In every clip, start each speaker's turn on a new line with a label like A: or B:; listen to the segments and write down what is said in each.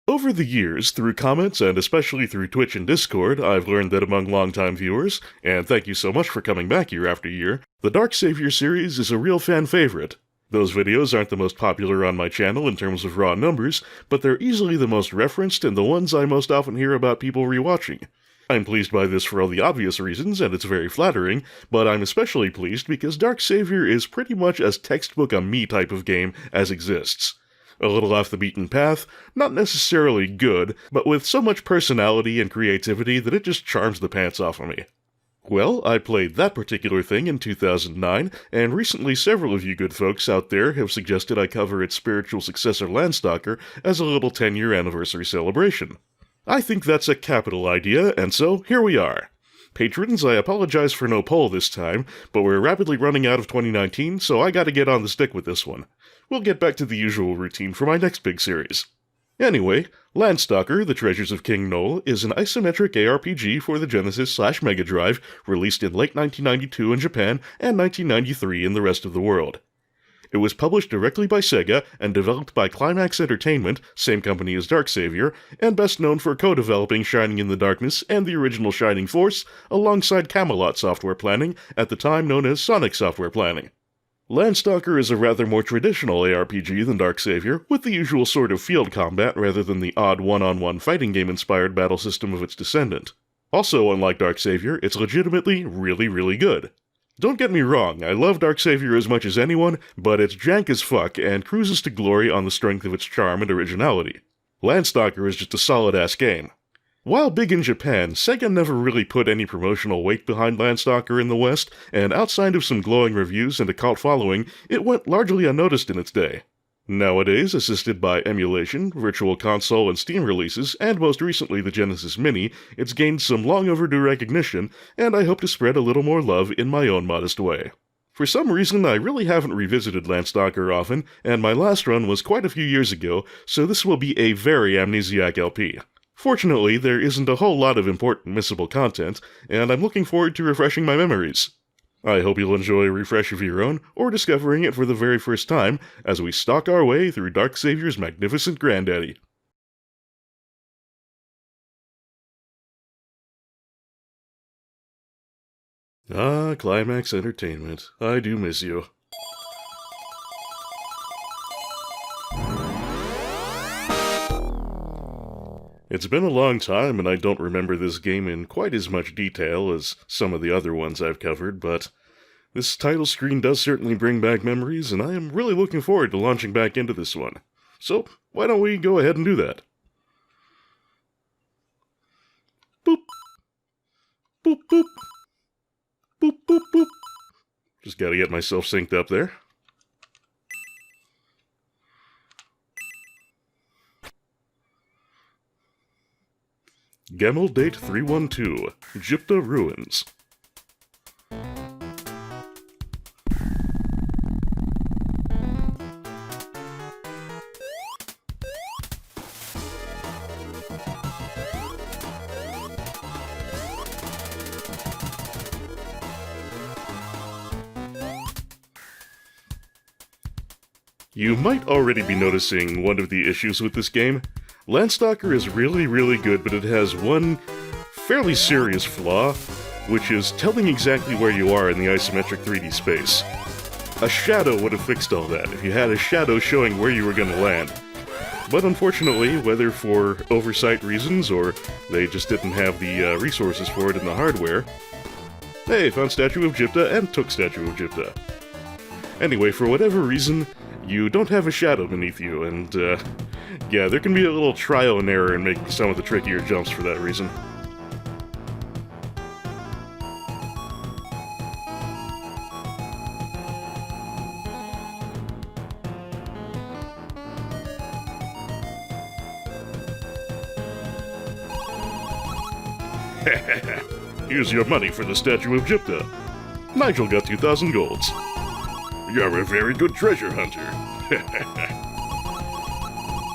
A: Over the years, through comments and especially through Twitch and Discord, I've learned that among longtime viewers, and thank you so much for coming back year after year, the Dark Savior series is a real fan favorite. Those videos aren't the most popular on my channel in terms of raw numbers, but they're easily the most referenced and the ones I most often hear about people rewatching. I'm pleased by this for all the obvious reasons, and it's very flattering, but I'm especially pleased because Dark Savior is pretty much as textbook a me type of game as exists. A little off the beaten path, not necessarily good, but with so much personality and creativity that it just charms the pants off of me. Well, I played that particular thing in 2009, and recently several of you good folks out there have suggested I cover its spiritual successor Landstalker as a little 10-year anniversary celebration. I think that's a capital idea, and so here we are. Patrons, I apologize for no poll this time, but we're rapidly running out of 2019, so I gotta get on the stick with this one. We'll get back to the usual routine for my next big series. Anyway, Landstalker, The Treasures of King Noel, is an isometric ARPG for the Genesis/Mega Drive, released in late 1992 in Japan and 1993 in the rest of the world. It was published directly by Sega and developed by Climax Entertainment, same company as Dark Savior, and best known for co-developing Shining in the Darkness and the original Shining Force, alongside Camelot Software Planning, at the time known as Sonic Software Planning. Landstalker is a rather more traditional ARPG than Dark Savior, with the usual sort of field combat rather than the odd one-on-one fighting game-inspired battle system of its descendant. Also, unlike Dark Savior, it's legitimately really good. Don't get me wrong, I love Dark Savior as much as anyone, but it's jank as fuck and cruises to glory on the strength of its charm and originality. Landstalker is just a solid-ass game. While big in Japan, Sega never really put any promotional weight behind Landstalker in the West, and outside of some glowing reviews and a cult following, it went largely unnoticed in its day. Nowadays, assisted by emulation, virtual console and Steam releases, and most recently the Genesis Mini, it's gained some long overdue recognition, and I hope to spread a little more love in my own modest way. For some reason, I really haven't revisited Landstalker often, and my last run was quite a few years ago, so this will be a very amnesiac LP. Fortunately, there isn't a whole lot of important missable content, and I'm looking forward to refreshing my memories. I hope you'll enjoy a refresh of your own, or discovering it for the very first time, as we stalk our way through Dark Savior's magnificent granddaddy. Ah, Climax Entertainment. I do miss you. It's been a long time, and I don't remember this game in quite as much detail as some of the other ones I've covered, but this title screen does certainly bring back memories, and I am really looking forward to launching back into this one. So, why don't we go ahead and do that? Boop. Boop, boop. Boop, boop, boop. Just gotta get myself synced up there. Gamel date 312, Gypta Ruins. You might already be noticing one of the issues with this game. Landstalker is really good, but it has one fairly serious flaw, which is telling exactly where you are in the isometric 3D space. A shadow would have fixed all that if you had a shadow showing where you were going to land. But unfortunately, whether for oversight reasons or they just didn't have the resources for it in the hardware, hey, found Statue of Gypta and took Statue of Gypta. Anyway, for whatever reason, you don't have a shadow beneath you, and yeah, there can be a little trial and error in making some of the trickier jumps for that reason. Here's your money for the Statue of Gypta. Nigel got 2,000 golds. You're a very good treasure hunter.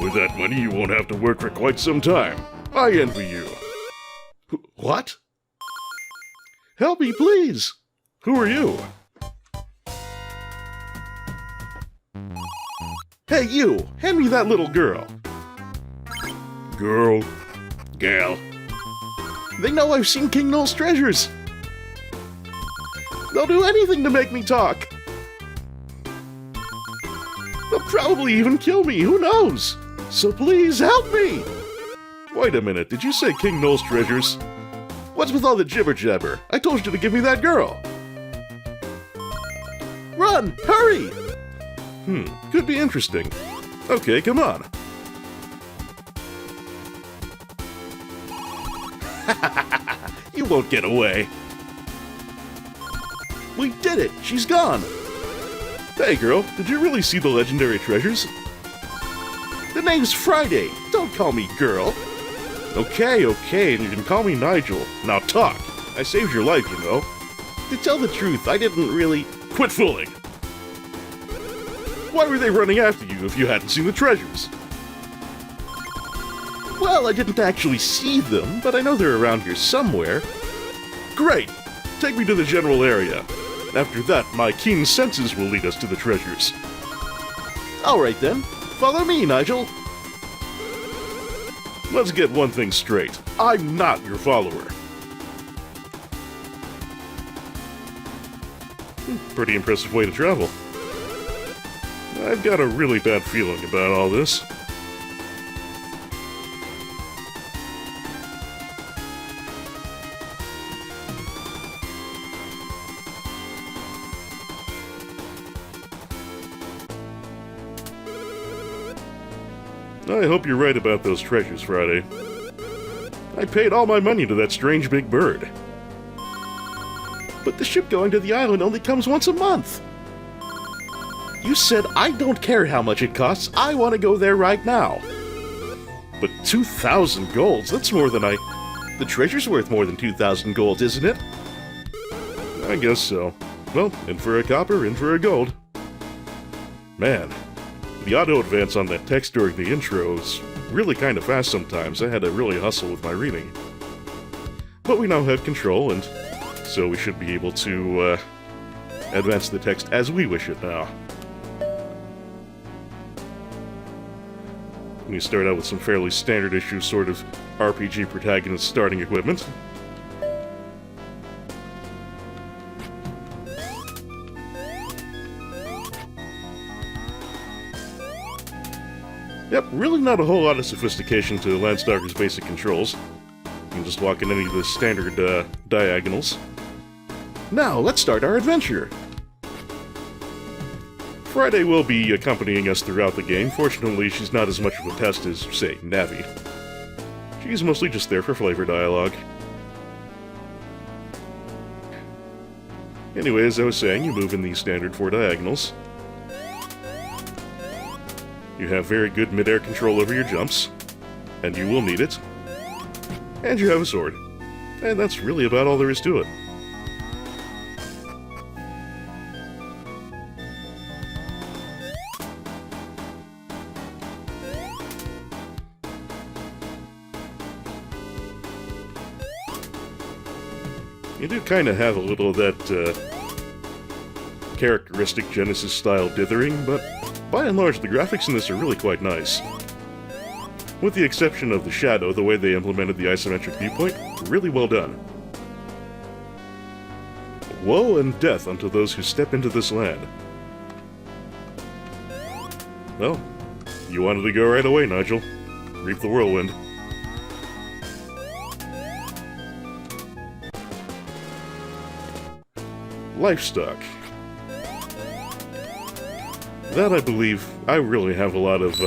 A: With that money, you won't have to work for quite some time. I envy you. What? Help me, please! Who are you? Hey, you! Hand me that little girl! Girl. Gal. They know I've seen King Noel's treasures. They'll do anything to make me talk. They'll probably even kill me, who knows? So please help me! Wait a minute, did you say King Noel's treasures? What's with all the jibber-jabber? I told you to give me that girl! Run! Hurry! Could be interesting. Okay, come on. You won't get away. We did it! She's gone! Hey girl, did you really see the legendary treasures? The name's Friday! Don't call me girl! Okay, and you can call me Nigel. Now talk! I saved your life, you know. To tell the truth, I didn't really... Quit fooling! Why were they running after you if you hadn't seen the treasures? Well, I didn't actually see them, but I know they're around here somewhere. Great! Take me to the general area. After that, my keen senses will lead us to the treasures. Alright then, follow me, Nigel. Let's get one thing straight. I'm not your follower. Pretty impressive way to travel. I've got a really bad feeling about all this. I hope you're right about those treasures, Friday. I paid all my money to that strange big bird. But the ship going to the island only comes once a month. You said I don't care how much it costs, I want to go there right now. But 2,000 golds, that's more than The treasure's worth more than 2,000 golds, isn't it? I guess so. Well, in for a copper, in for a gold. Man, the auto-advance on that text during the intro is really kind of fast sometimes. I had to really hustle with my reading. But we now have control, and so we should be able to advance the text as we wish it now. We start out with some fairly standard issue sort of RPG protagonist starting equipment. Yep, really not a whole lot of sophistication to Landstalker's basic controls. You can just walk in any of the standard diagonals. Now, let's start our adventure! Friday will be accompanying us throughout the game. Fortunately, she's not as much of a pest as, say, Navi. She's mostly just there for flavor dialogue. Anyway, as I was saying, you move in these standard 4 diagonals. You have very good mid-air control over your jumps, and you will need it. And you have a sword. And that's really about all there is to it. You do kind of have a little of that characteristic Genesis-style dithering, but by and large, the graphics in this are really quite nice. With the exception of the shadow, the way they implemented the isometric viewpoint, really well done. Woe and death unto those who step into this land. Well, you wanted to go right away, Nigel. Reap the whirlwind. Livestock. That, I believe, I really have a lot of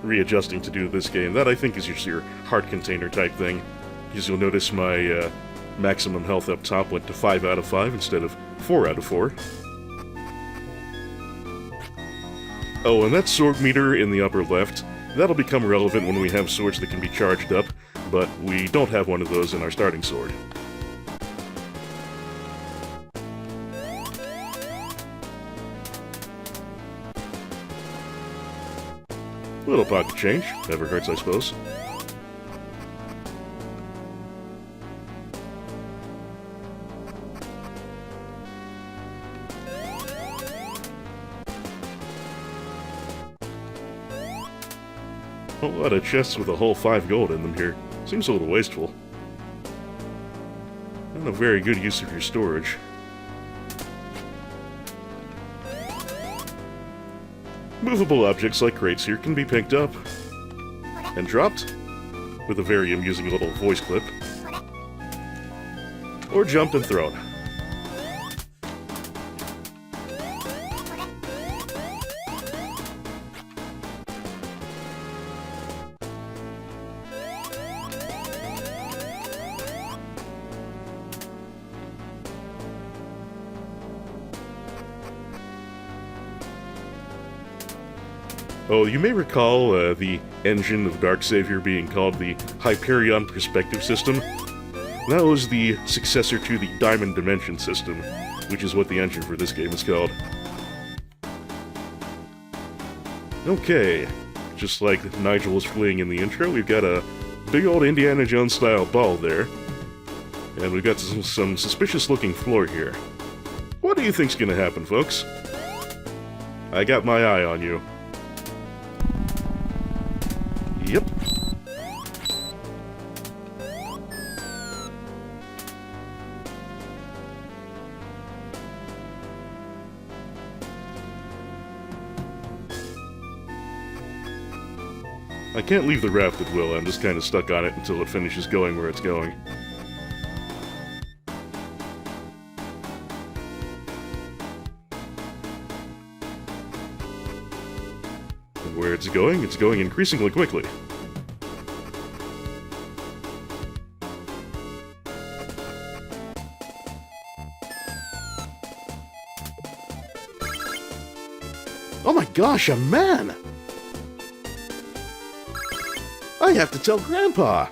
A: readjusting to do with this game. That, I think, is just your heart container type thing. Because you'll notice my maximum health up top went to 5 out of 5 instead of 4 out of 4. Oh, and that sword meter in the upper left, that'll become relevant when we have swords that can be charged up, but we don't have one of those in our starting sword. Little pocket change. Never hurts, I suppose. A whole lot of chests with a whole 5 gold in them here. Seems a little wasteful. Not a very good use of your storage. Movable objects like crates here can be picked up and dropped with a very amusing little voice clip, or jumped and thrown. Oh, you may recall the engine of Dark Savior being called the Hyperion Perspective System. That was the successor to the Diamond Dimension System, which is what the engine for this game is called. Okay, just like Nigel was fleeing in the intro, we've got a big old Indiana Jones-style ball there. And we've got some suspicious-looking floor here. What do you think's gonna happen, folks? I got my eye on you. Yep. I can't leave the raft at will. I'm just kind of stuck on it until it finishes going where it's going. And where it's going increasingly quickly. Oh my gosh, a man! I have to tell Grandpa!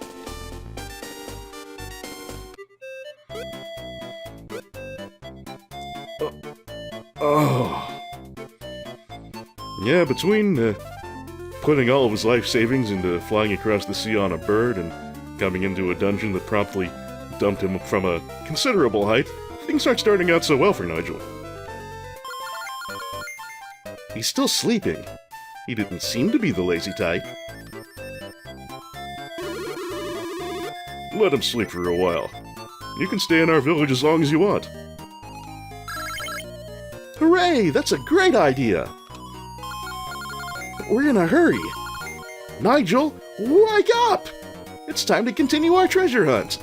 A: Oh. Yeah, between putting all of his life savings into flying across the sea on a bird and coming into a dungeon that promptly dumped him from a considerable height, things aren't starting out so well for Nigel. He's still sleeping. He didn't seem to be the lazy type. Let him sleep for a while. You can stay in our village as long as you want. Hooray! That's a great idea! But we're in a hurry. Nigel, wake up! It's time to continue our treasure hunt!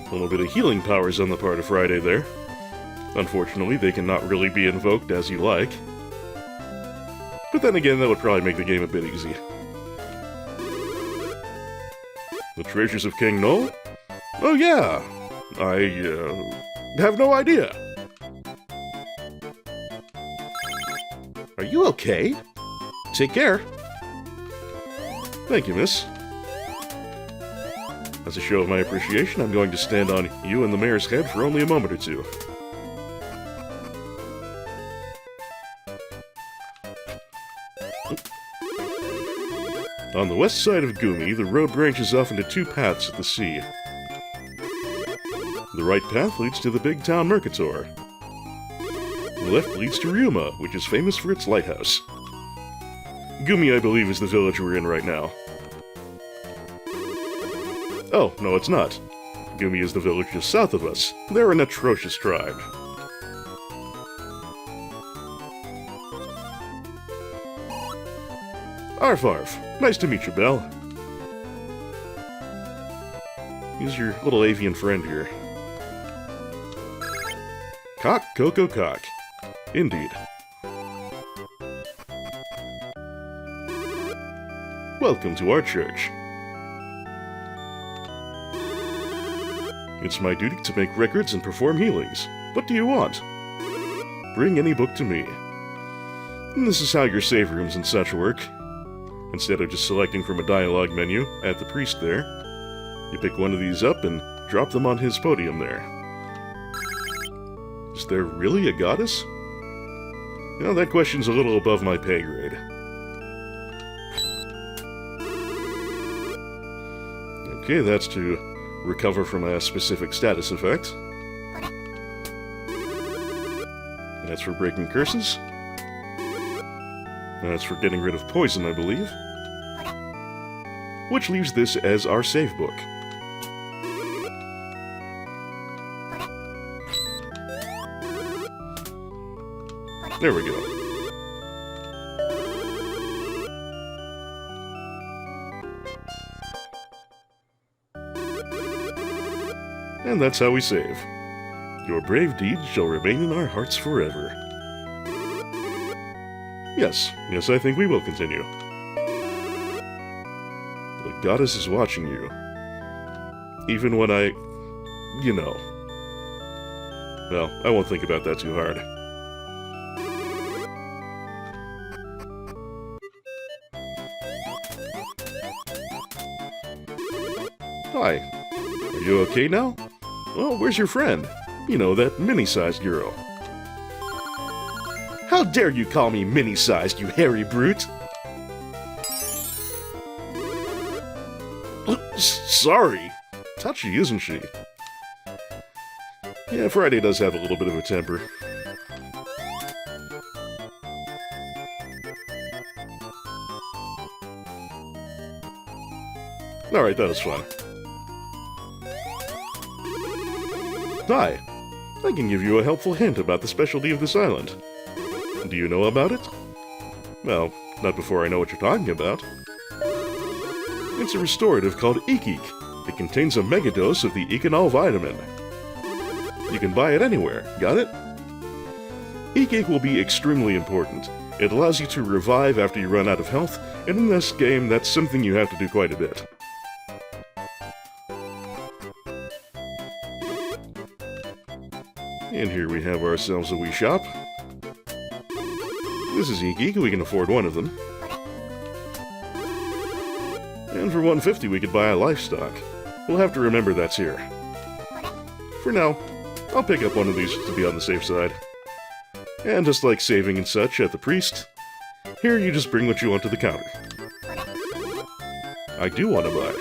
A: A little bit of healing powers on the part of Friday there. Unfortunately, they cannot really be invoked as you like. But then again, that would probably make the game a bit easy. The treasures of King Null? Oh yeah! I have no idea. Are you okay? Take care. Thank you, miss. As a show of my appreciation, I'm going to stand on you and the mayor's head for only a moment or two. On the west side of Gumi, the road branches off into 2 paths at the sea. The right path leads to the big town Mercator. The left leads to Ryuma, which is famous for its lighthouse. Gumi, I believe, is the village we're in right now. Oh, no, it's not. Gumi is the village just south of us. They're an atrocious tribe. Arf Arf. Nice to meet you, Belle. He's your little avian friend here. Cock, Coco, Cock. Indeed. Welcome to our church. It's my duty to make records and perform healings. What do you want? Bring any book to me. And this is how your save rooms and such work. Instead of just selecting from a dialogue menu at the priest there, you pick one of these up and drop them on his podium there. Is there really a goddess? Well, that question's a little above my pay grade. Okay, that's to recover from a specific status effect. That's for breaking curses. That's for getting rid of poison, I believe. Which leaves this as our save book. There we go. And that's how we save. Your brave deeds shall remain in our hearts forever. Yes, I think we will continue. The goddess is watching you. Even when you know. Well, I won't think about that too hard. Hi. Are you okay now? Well, where's your friend? You know, that mini-sized girl. How dare you call me mini-sized, you hairy brute? Sorry. Touchy, isn't she? Yeah, Friday does have a little bit of a temper. Alright, that was fun. Hi. I can give you a helpful hint about the specialty of this island. Do you know about it? Well, not before I know what you're talking about. It's a restorative called Eek. It contains a megadose of the Econol vitamin. You can buy it anywhere, got it? Eek will be extremely important. It allows you to revive after you run out of health, and in this game, that's something you have to do quite a bit. And here we have ourselves a wee shop. This is Eek, we can afford one of them. And for $150 we could buy a livestock. We'll have to remember that's here. For now, I'll pick up one of these to be on the safe side. And just like saving and such at the priest, here you just bring what you want to the counter. I do want to buy.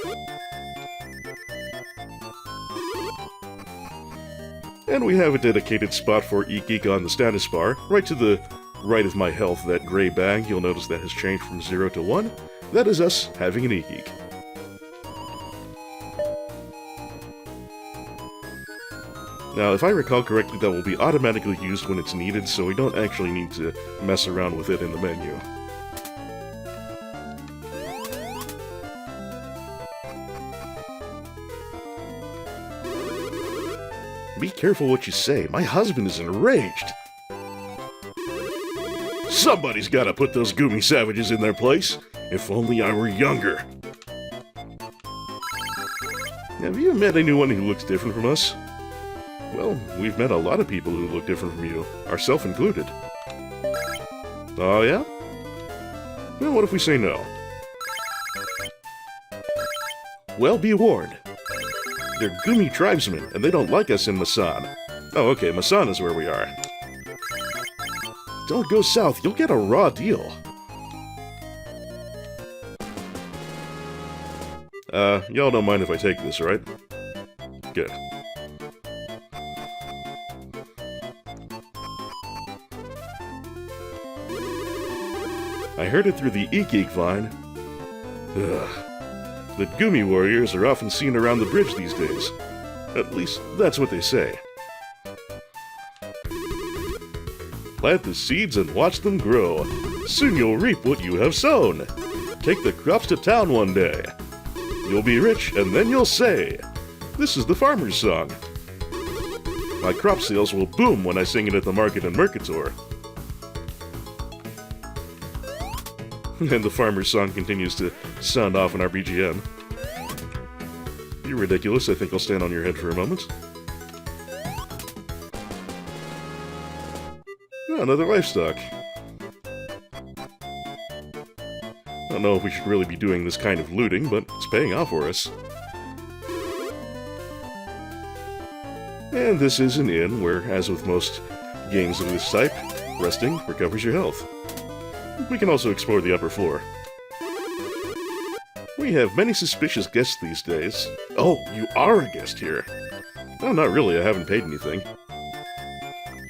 A: And we have a dedicated spot for Eek on the status bar, right to the right of my health, that gray bag. You'll notice that has changed from 0 to 1. That is us having an Eek. Now, if I recall correctly, that will be automatically used when it's needed, so we don't actually need to mess around with it in the menu. Be careful what you say. My husband is enraged. Somebody's gotta put those Goomy savages in their place. If only I were younger. Have you met anyone who looks different from us? Well, we've met a lot of people who look different from you, ourselves included. Oh, yeah? Well, what if we say no? Well, be warned. They're Goomy tribesmen, and they don't like us in Masan. Oh, okay, Masan is where we are. Don't go south, you'll get a raw deal. Y'all don't mind if I take this, right? Good. I heard it through the Eek vine. Ugh. The Goomy warriors are often seen around the bridge these days. At least, that's what they say. Plant the seeds and watch them grow. Soon you'll reap what you have sown. Take the crops to town one day. You'll be rich, and then you'll say, "This is the farmer's song." My crop sales will boom when I sing it at the market in Mercator. And the farmer's song continues to sound off in our BGM. You're ridiculous. I think I'll stand on your head for a moment. Oh, another livestock. I don't know if we should really be doing this kind of looting, but it's paying off for us. And this is an inn where, as with most games of this type, resting recovers your health. We can also explore the upper floor. We have many suspicious guests these days. Oh, you are a guest here. Oh, not really, I haven't paid anything.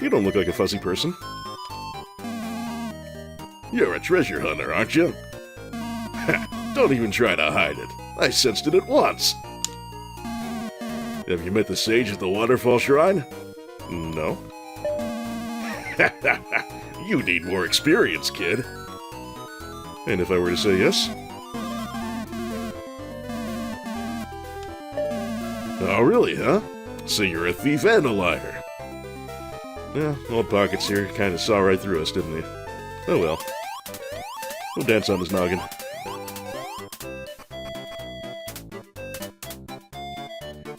A: You don't look like a fuzzy person. You're a treasure hunter, aren't you? Don't even try to hide it. I sensed it at once. Have you met the sage at the waterfall shrine? No. You need more experience, kid. And if I were to say yes? Oh, really, huh? So you're a thief and a liar. Yeah, old Pockets here kind of saw right through us, didn't he? Oh well. We'll dance on his noggin.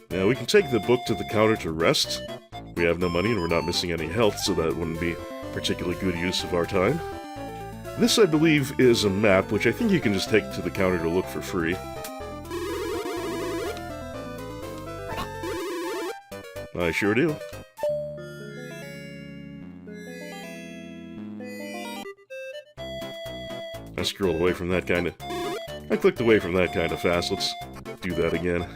A: Now, we can take the book to the counter to rest. We have no money and we're not missing any health, so that wouldn't be particularly good use of our time. This, I believe, is a map, which I think you can just take to the counter to look for free. I sure do. I scrolled away from that kind of... I clicked away from that kind of fast. Let's do that again.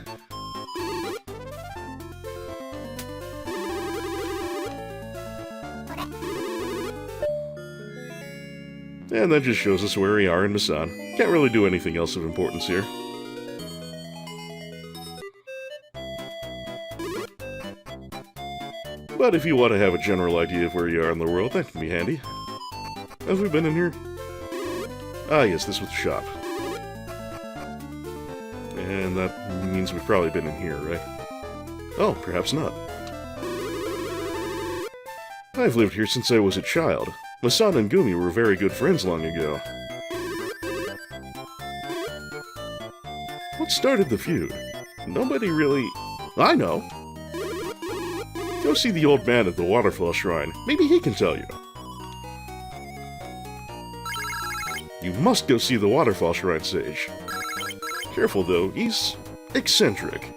A: And that just shows us where we are in Masan. Can't really do anything else of importance here. But if you want to have a general idea of where you are in the world, that can be handy. Have we been in here? Ah yes, this was the shop. And that means we've probably been in here, right? Oh, perhaps not. I've lived here since I was a child. Masan and Gumi were very good friends long ago. What started the feud? Nobody really... I know! Go see the old man at the waterfall shrine. Maybe he can tell you. You must go see the waterfall shrine sage. Careful though, he's eccentric.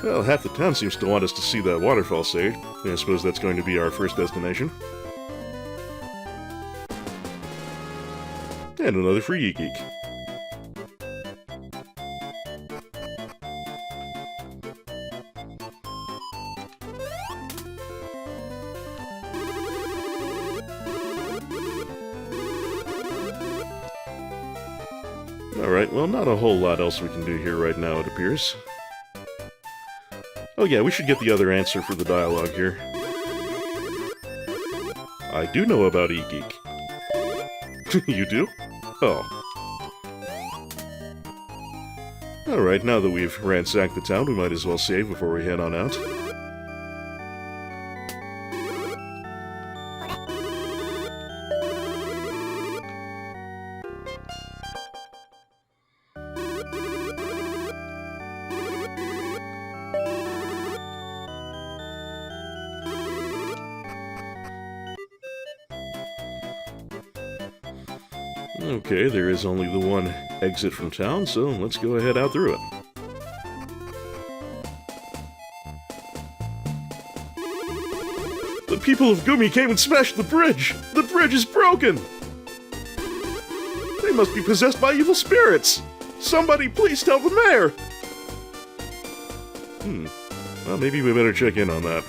A: Well, half the town seems to want us to see that waterfall sage. I suppose that's going to be our first destination. And another free geek. Alright, well, not a whole lot else we can do here right now, it appears. Oh yeah, we should get the other answer for the dialogue here. I do know about E-Geek. You do? Oh. Alright, now that we've ransacked the town, we might as well save before we head on out. Okay, there is only the one exit from town, so let's go ahead out through it. The people of Gumi came and smashed the bridge! The bridge is broken! They must be possessed by evil spirits! Somebody please tell the mayor! Well, maybe we better check in on that.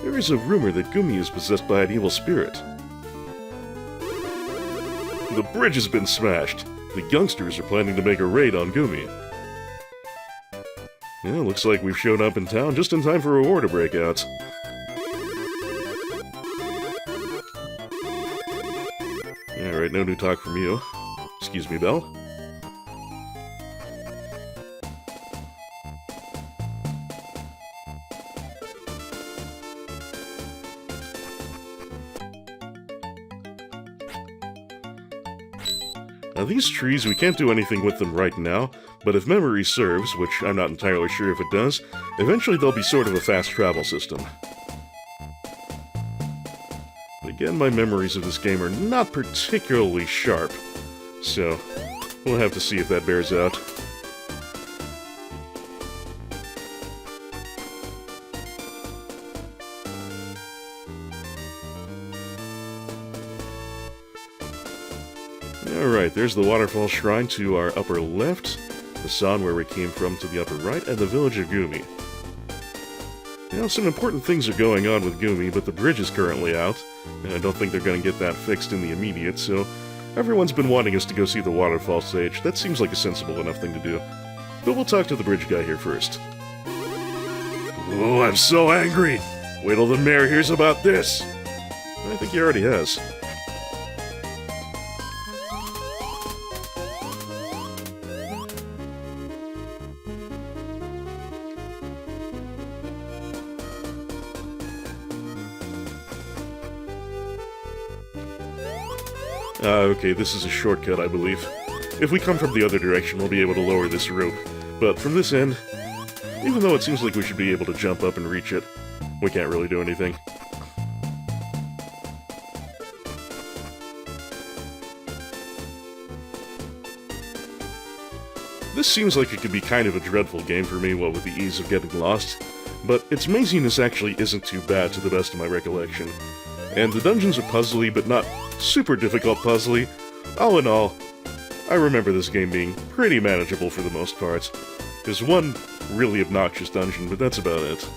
A: There is a rumor that Gumi is possessed by an evil spirit. The bridge has been smashed. The youngsters are planning to make a raid on Gumi. Yeah, looks like we've shown up in town just in time for a war to break out. Alright, no new talk from you. Excuse me, Belle. Now these trees, we can't do anything with them right now, but if memory serves, which I'm not entirely sure if it does, eventually they'll be sort of a fast travel system. Again, my memories of this game are not particularly sharp, so we'll have to see if that bears out. Alright, there's the waterfall shrine to our upper left. the San where we came from to the upper right, and the village of Gumi. You know, some important things are going on with Gumi, but the bridge is currently out, and I don't think they're going to get that fixed in the immediate, so everyone's been wanting us to go see the waterfall stage. That seems like a sensible enough thing to do. But we'll talk to the bridge guy here first. Oh, I'm so angry! Wait till the mayor hears about this! I think he already has. Okay, this is a shortcut, I believe. If we come from the other direction, we'll be able to lower this rope. But from this end, even though it seems like we should be able to jump up and reach it, we can't really do anything. This seems like it could be kind of a dreadful game for me, what with the ease of getting lost, but its maziness actually isn't too bad to the best of my recollection. And the dungeons are puzzly, but not super difficult puzzly. All in all, I remember this game being pretty manageable for the most part. There's one really obnoxious dungeon, but that's about it.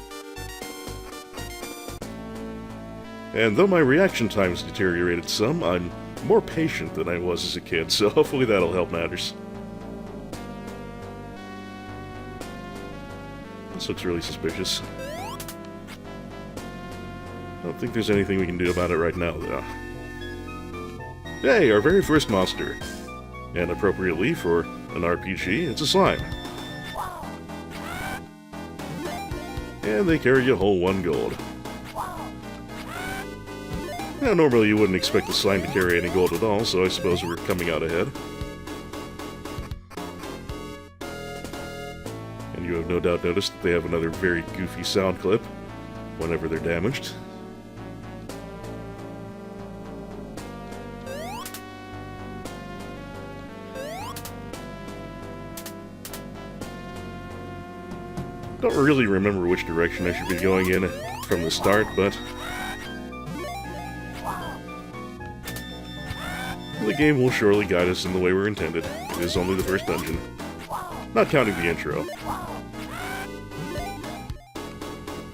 A: And though my reaction times deteriorated some, I'm more patient than I was as a kid, so hopefully that'll help matters. This looks really suspicious. I don't think there's anything we can do about it right now, though. Hey, our very first monster. And appropriately for an RPG, it's a slime. And they carry a whole 1 gold. Now, normally you wouldn't expect the slime to carry any gold at all, so I suppose we're coming out ahead. And you have no doubt noticed that they have another very goofy sound clip whenever they're damaged. Don't really remember which direction I should be going in from the start, but the game will surely guide us in the way we're intended. It is only the first dungeon, not counting the intro.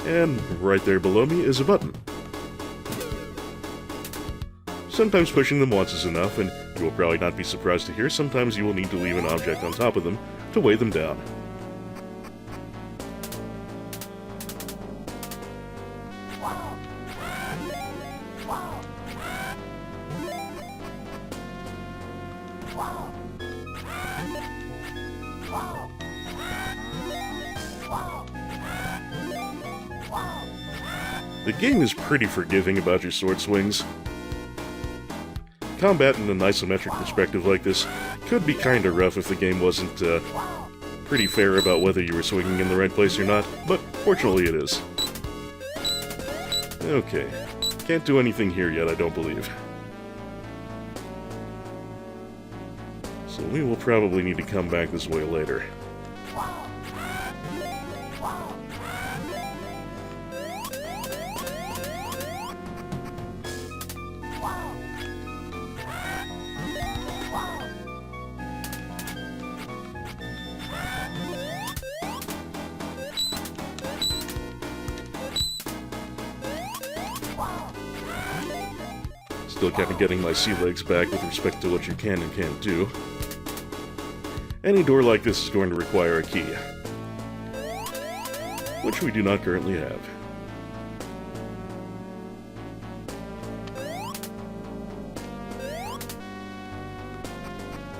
A: And right there below me is a button. Sometimes pushing them once is enough, and you will probably not be surprised to hear sometimes you will need to leave an object on top of them to weigh them down. The game is pretty forgiving about your sword swings. Combat in an isometric perspective like this could be kinda rough if the game wasn't pretty fair about whether you were swinging in the right place or not, but fortunately it is. Okay, can't do anything here yet, I don't believe. So we will probably need to come back this way later. Still kind of getting my sea legs back with respect to what you can and can't do. Any door like this is going to require a key, which we do not currently have.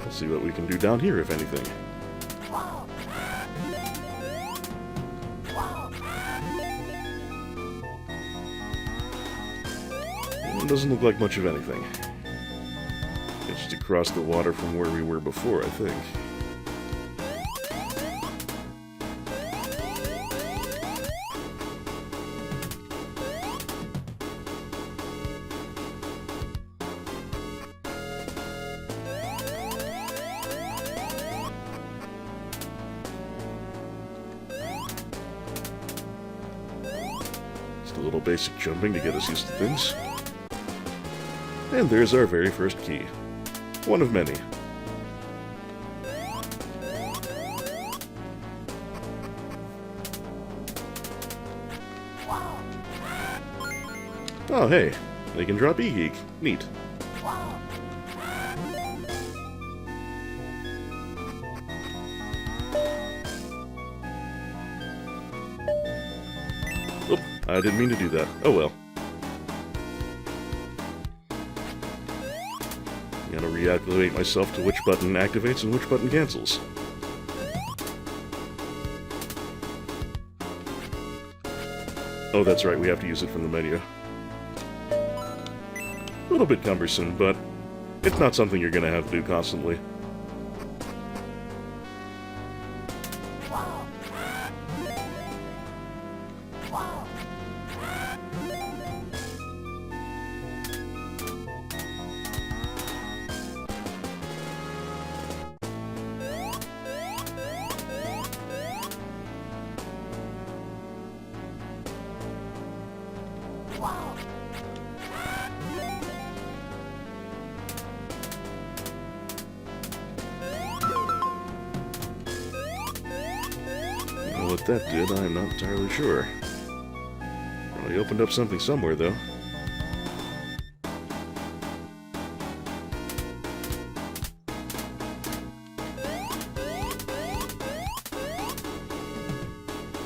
A: Let's see what we can do down here, if anything. It doesn't look like much of anything. It's just across the water from where we were before, I think. Just a little basic jumping to get us used to things. And there's our very first key. One of many. Oh, hey, they can drop E-Geek. Neat. Oop, I didn't mean to do that. Oh well. Gotta reactivate myself to which button activates and which button cancels. Oh, that's right, we have to use it from the menu. A little bit cumbersome, but it's not something you're gonna have to do constantly. What that did, I'm not entirely sure. Well, he opened up something somewhere, though.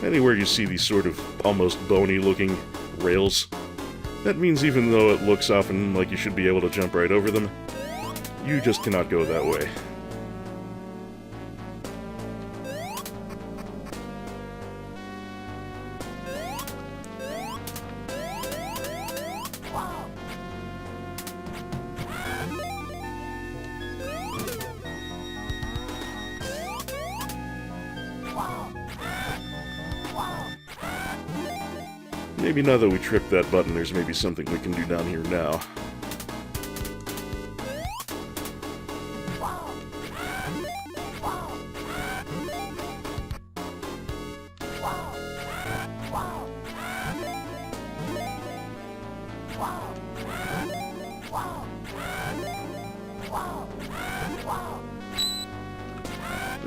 A: Anywhere you see these sort of almost bony-looking rails, that means even though it looks often like you should be able to jump right over them, you just cannot go that way. Maybe now that we tripped that button, there's maybe something we can do down here now.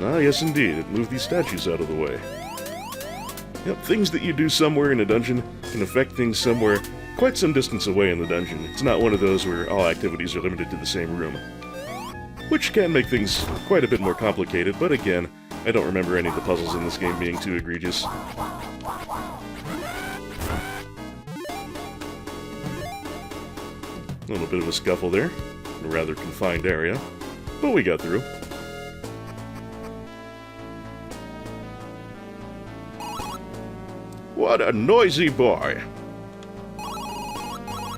A: Ah, yes indeed, it moved these statues out of the way. Yep, things that you do somewhere in a dungeon can affect things somewhere quite some distance away in the dungeon. It's not one of those where all activities are limited to the same room. Which can make things quite a bit more complicated, but again, I don't remember any of the puzzles in this game being too egregious. A little bit of a scuffle there, in a rather confined area, but we got through. What a noisy boy!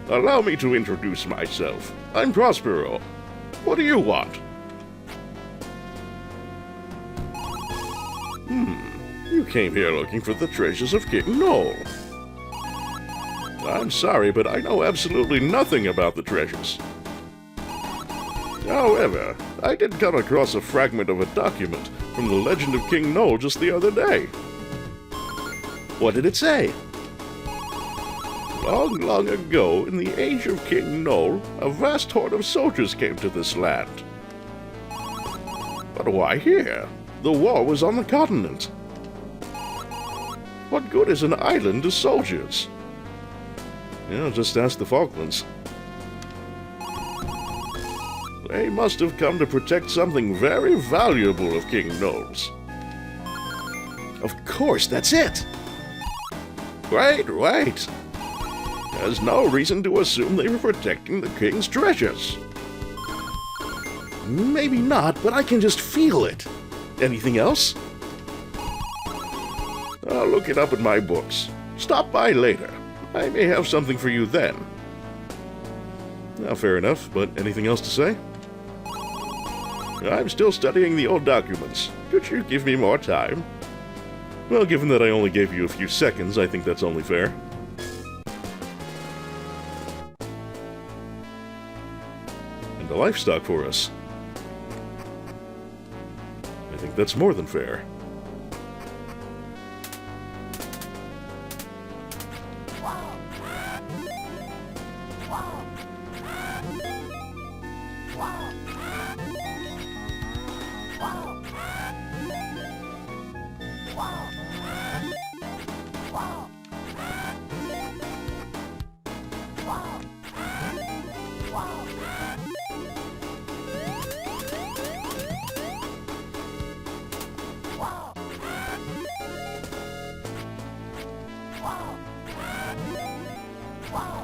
A: Allow me to introduce myself. I'm Prospero. What do you want? You came here looking for the treasures of King Noel. I'm sorry, but I know absolutely nothing about the treasures. However, I did come across a fragment of a document from the legend of King Noel just the other day. What did it say? Long, long ago, in the age of King Noel, a vast horde of soldiers came to this land. But why here? The war was on the continent. What good is an island to soldiers? Yeah, just ask the Falklands. They must have come to protect something very valuable of King Noel's. Of course, that's it! Right. There's no reason to assume they were protecting the king's treasures. Maybe not, but I can just feel it. Anything else? I'll look it up in my books. Stop by later. I may have something for you then. Now, fair enough, but anything else to say? I'm still studying the old documents. Could you give me more time? Well, given that I only gave you a few seconds, I think that's only fair. And a livestock for us. I think that's more than fair.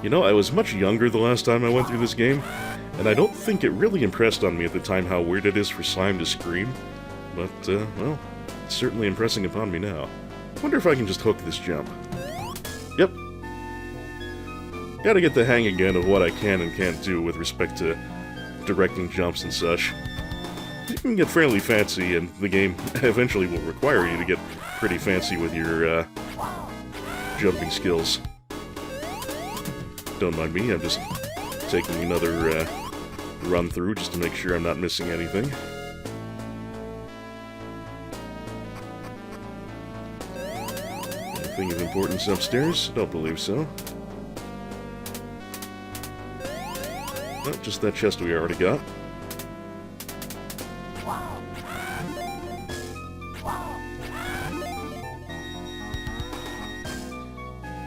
A: You know, I was much younger the last time I went through this game, and I don't think it really impressed on me at the time how weird it is for slime to scream. But, well, it's certainly impressing upon me now. I wonder if I can just hook this jump. Yep. Gotta get the hang again of what I can and can't do with respect to directing jumps and such. You can get fairly fancy, and the game eventually will require you to get pretty fancy with your, jumping skills. Don't mind me, I'm just taking another, run through just to make sure I'm not missing anything. Anything of importance upstairs? Don't believe so. No, just that chest we already got.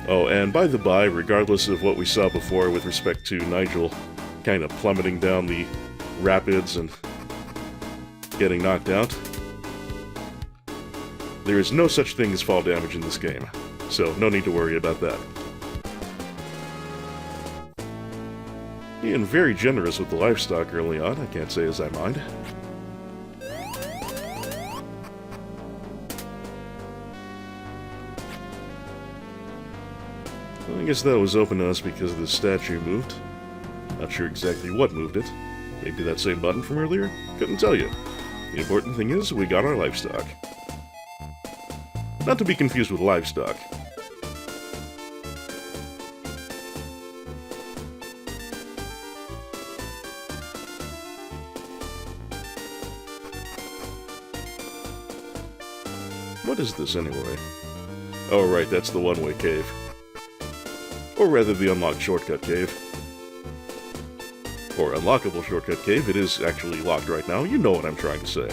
A: Oh, and by the by, regardless of what we saw before with respect to Nigel kind of plummeting down the rapids and getting knocked out, there is no such thing as fall damage in this game, so no need to worry about that. Being very generous with the livestock early on, I can't say as I mind. I guess that was open to us because the statue moved. Not sure exactly what moved it. Maybe that same button from earlier? Couldn't tell you. The important thing is, we got our livestock. Not to be confused with livestock. What is this anyway? Oh right, that's the one-way cave. Or rather, the unlocked shortcut cave. Or unlockable shortcut cave. It is actually locked right now. You know what I'm trying to say.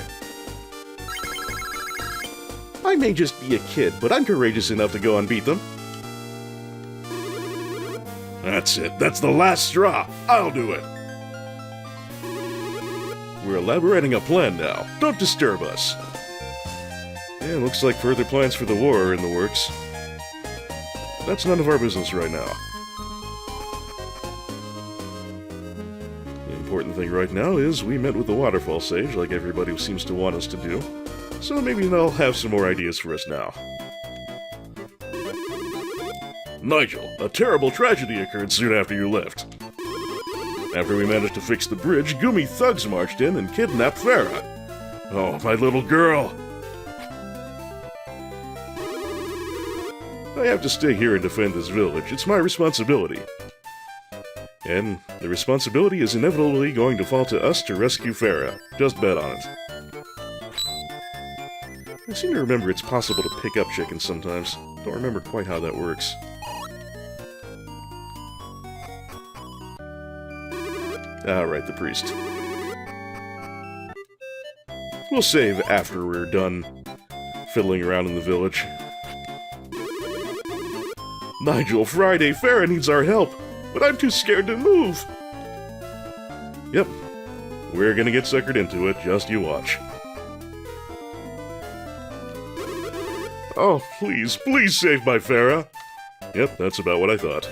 A: I may just be a kid, but I'm courageous enough to go and beat them. That's it. That's the last straw. I'll do it. We're elaborating a plan now. Don't disturb us. Yeah, looks like further plans for the war are in the works. That's none of our business right now. The important thing right now is we met with the Waterfall Sage, like everybody seems to want us to do. So maybe they'll have some more ideas for us now. Nigel, a terrible tragedy occurred soon after you left. After we managed to fix the bridge, Goomy thugs marched in and kidnapped Farah. Oh, my little girl! I have to stay here and defend this village. It's my responsibility. And the responsibility is inevitably going to fall to us to rescue Farah. Just bet on it. I seem to remember it's possible to pick up chickens sometimes. Don't remember quite how that works. Ah, right, the priest. We'll save after we're done fiddling around in the village. Nigel, Friday, Farah needs our help, but I'm too scared to move. Yep, we're gonna get suckered into it, just you watch. Oh, please, please save my Farah. Yep, that's about what I thought.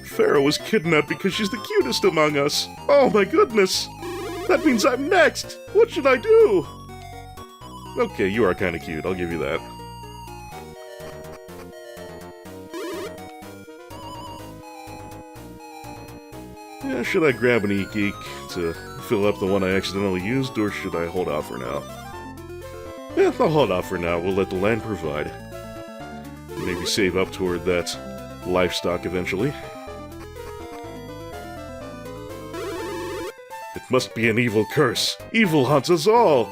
A: Farah was kidnapped because she's the cutest among us. Oh my goodness! That means I'm next! What should I do? Okay, you are kinda cute, I'll give you that. Yeah, should I grab an e-geek to fill up the one I accidentally used, or should I hold off for now? Yeah, I'll hold off for now, we'll let the land provide. Maybe save up toward that livestock eventually. It must be an evil curse. Evil haunts us all!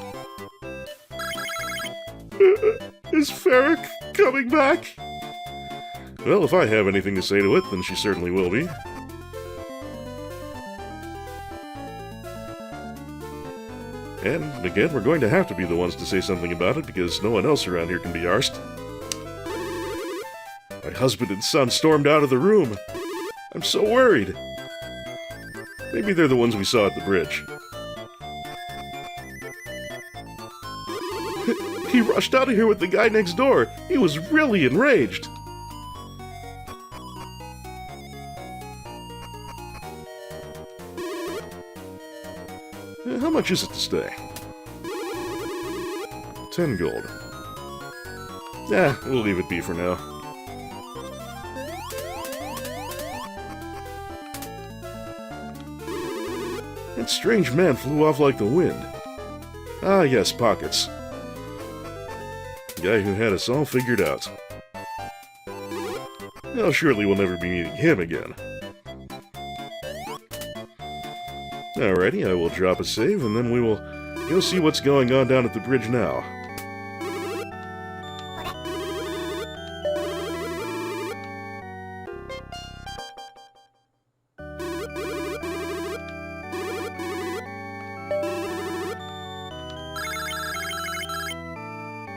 A: Is Farah coming back? Well, if I have anything to say to it, then she certainly will be. And, again, we're going to have to be the ones to say something about it, because no one else around here can be arsed. My husband and son stormed out of the room. I'm so worried. Maybe they're the ones we saw at the bridge. He rushed out of here with the guy next door. He was really enraged. How much is it to stay? 10 gold. We'll leave it be for now. That strange man flew off like the wind. Ah, yes, Pockets. The guy who had us all figured out. Well, surely we'll never be meeting him again. Alrighty, I will drop a save, and then we will go see what's going on down at the bridge now.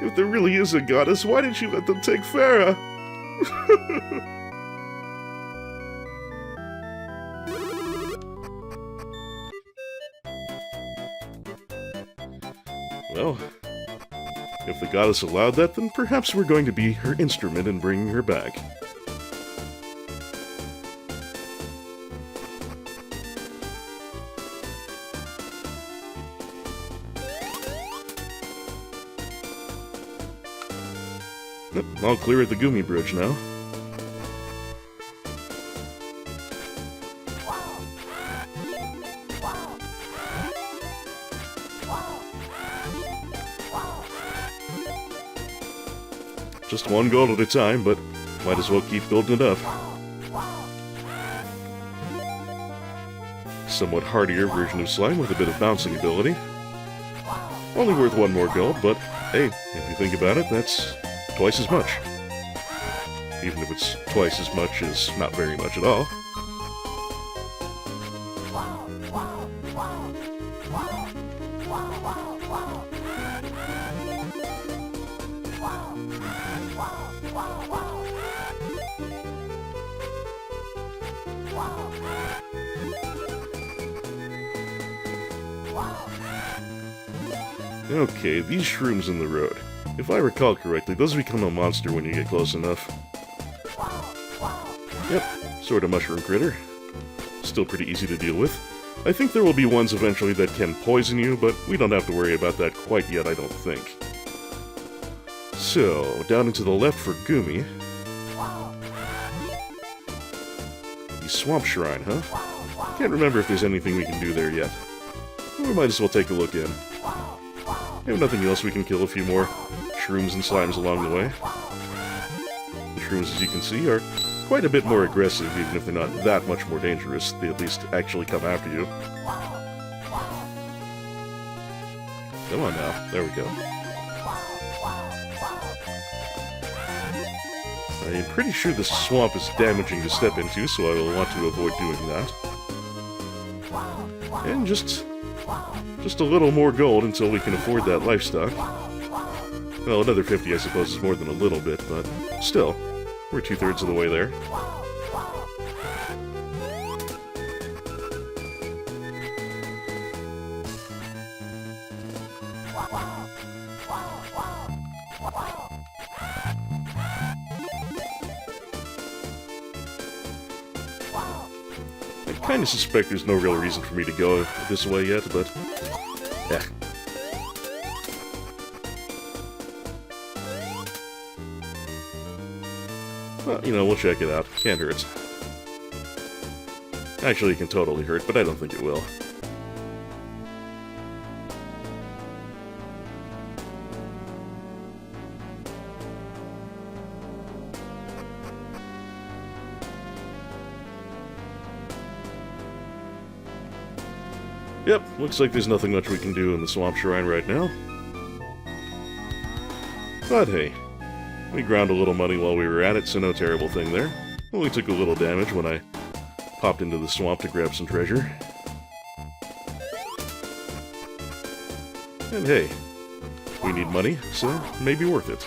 A: If there really is a goddess, why didn't she let them take Farah? Well, if the goddess allowed that, then perhaps we're going to be her instrument in bringing her back. Yep, all clear at the Gumi Bridge now. Just one gold at a time, but might as well keep building it up. Somewhat hardier version of slime with a bit of bouncing ability. Only worth one more gold, but hey, if you think about it, that's twice as much. Even if it's twice as much as not very much at all. Okay, these shrooms in the road. If I recall correctly, those become a monster when you get close enough. Yep, sort of mushroom critter. Still pretty easy to deal with. I think there will be ones eventually that can poison you, but we don't have to worry about that quite yet, I don't think. So, down and to the left for Gumi. The Swamp Shrine, huh? Can't remember if there's anything we can do there yet. We might as well take a look in. If nothing else, we can kill a few more shrooms and slimes along the way. The shrooms, as you can see, are quite a bit more aggressive, even if they're not that much more dangerous. They at least actually come after you. Come on now. There we go. I'm pretty sure this swamp is damaging to step into, so I will want to avoid doing that. And just a little more gold until we can afford that livestock. Well, another 50, I suppose, is more than a little bit, but still, we're 2/3 of the way there. I kind of suspect there's no real reason for me to go this way yet, but yeah. Well, you know, we'll check it out. Can't hurt. Actually, it can totally hurt, but I don't think it will. Yep, looks like there's nothing much we can do in the Swamp Shrine right now. But hey, we ground a little money while we were at it, so no terrible thing there. Only took a little damage when I popped into the swamp to grab some treasure. And hey, we need money, so maybe worth it.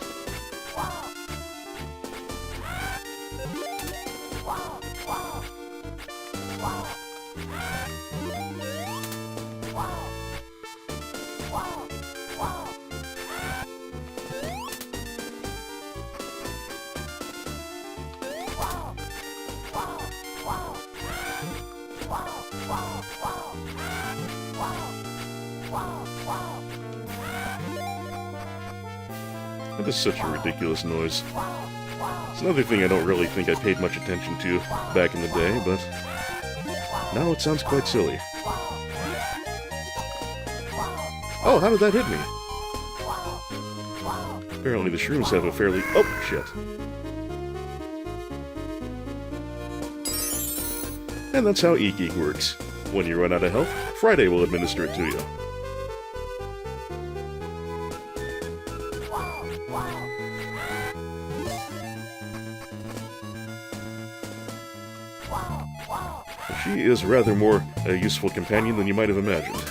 A: That is such a ridiculous noise. It's another thing I don't really think I paid much attention to back in the day, but now it sounds quite silly. Oh, how did that hit me? Apparently the shrooms have a fairly... Oh, shit. And that's how E-Geek works. When you run out of health, Friday will administer it to you. She is rather more a useful companion than you might have imagined.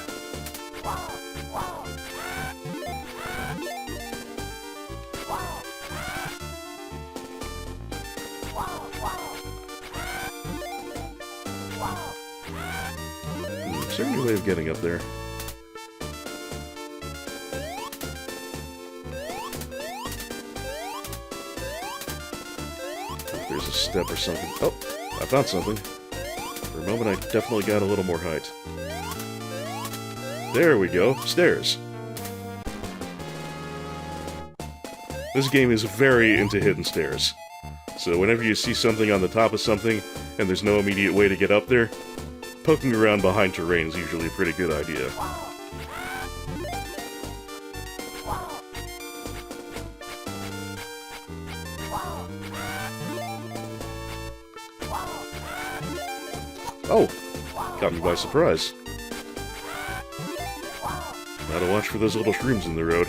A: Is there any way of getting up there? If there's a step or something. Oh, I found something. For a moment, I definitely got a little more height. There we go. Stairs. This game is very into hidden stairs. So whenever you see something on the top of something, and there's no immediate way to get up there, poking around behind terrain is usually a pretty good idea. Oh! Caught me by surprise. Gotta watch for those little shrooms in the road.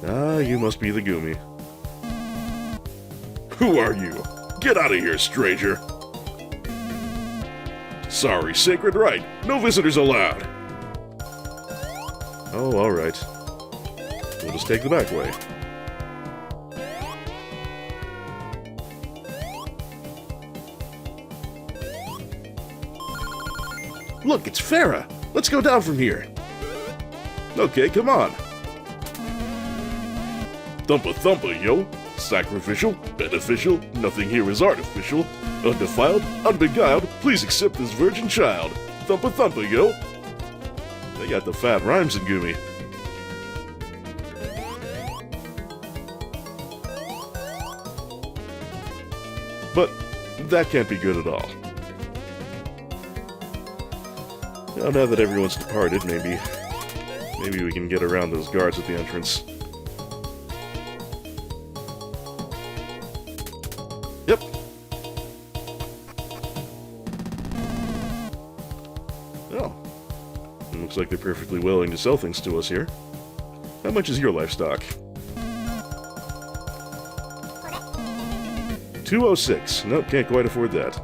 A: Ah, you must be the Goomy. Who are you? Get out of here, stranger! Sorry, sacred right. No visitors allowed. Oh, alright. We'll just take the back way. Look, it's Farah! Let's go down from here! Okay, come on! Thumpa thumpa, yo! Sacrificial, beneficial, nothing here is artificial. Undefiled, unbeguiled, please accept this virgin child. Thumpa thumpa, yo! They got the fat rhymes in Goomy. But that can't be good at all. Now that everyone's departed, maybe we can get around those guards at the entrance. Yep. Oh. Looks like they're perfectly willing to sell things to us here. How much is your livestock? 206. Nope, can't quite afford that.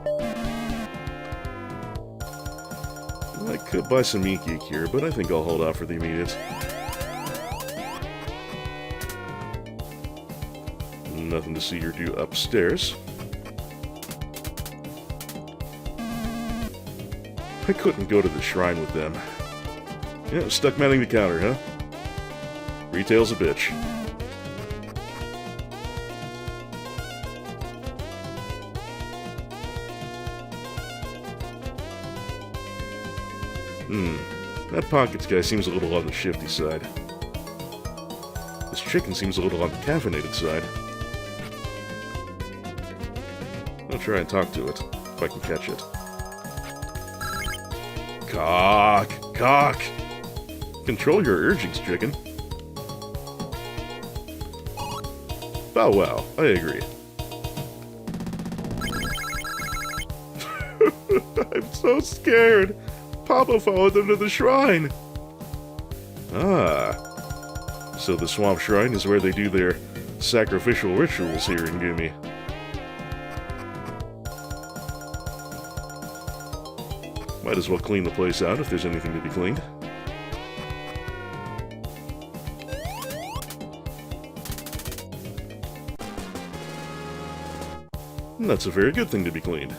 A: I could buy some E-Geek here, but I think I'll hold out for the immediate. Nothing to see or do upstairs. I couldn't go to the shrine with them. Yeah, stuck manning the counter, huh? Retail's a bitch. That Pockets guy seems a little on the shifty side. This chicken seems a little on the caffeinated side. I'll try and talk to it, if I can catch it. Cock! Cock! Control your urgings, chicken. Bow wow, I agree. I'm so scared! Papa followed them to the shrine! Ah. So the Swamp Shrine is where they do their sacrificial rituals here in Goomy. Might as well clean the place out if there's anything to be cleaned. And that's a very good thing to be cleaned.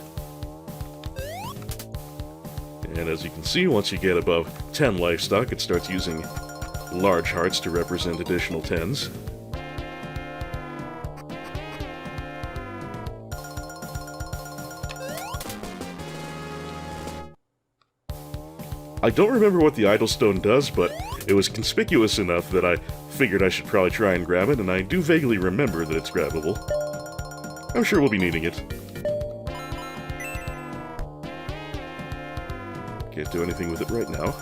A: And as you can see, once you get above 10 livestock, it starts using large hearts to represent additional 10s. I don't remember what the idol stone does, but it was conspicuous enough that I figured I should probably try and grab it, and I do vaguely remember that it's grabbable. I'm sure we'll be needing it. Can't do anything with it right now.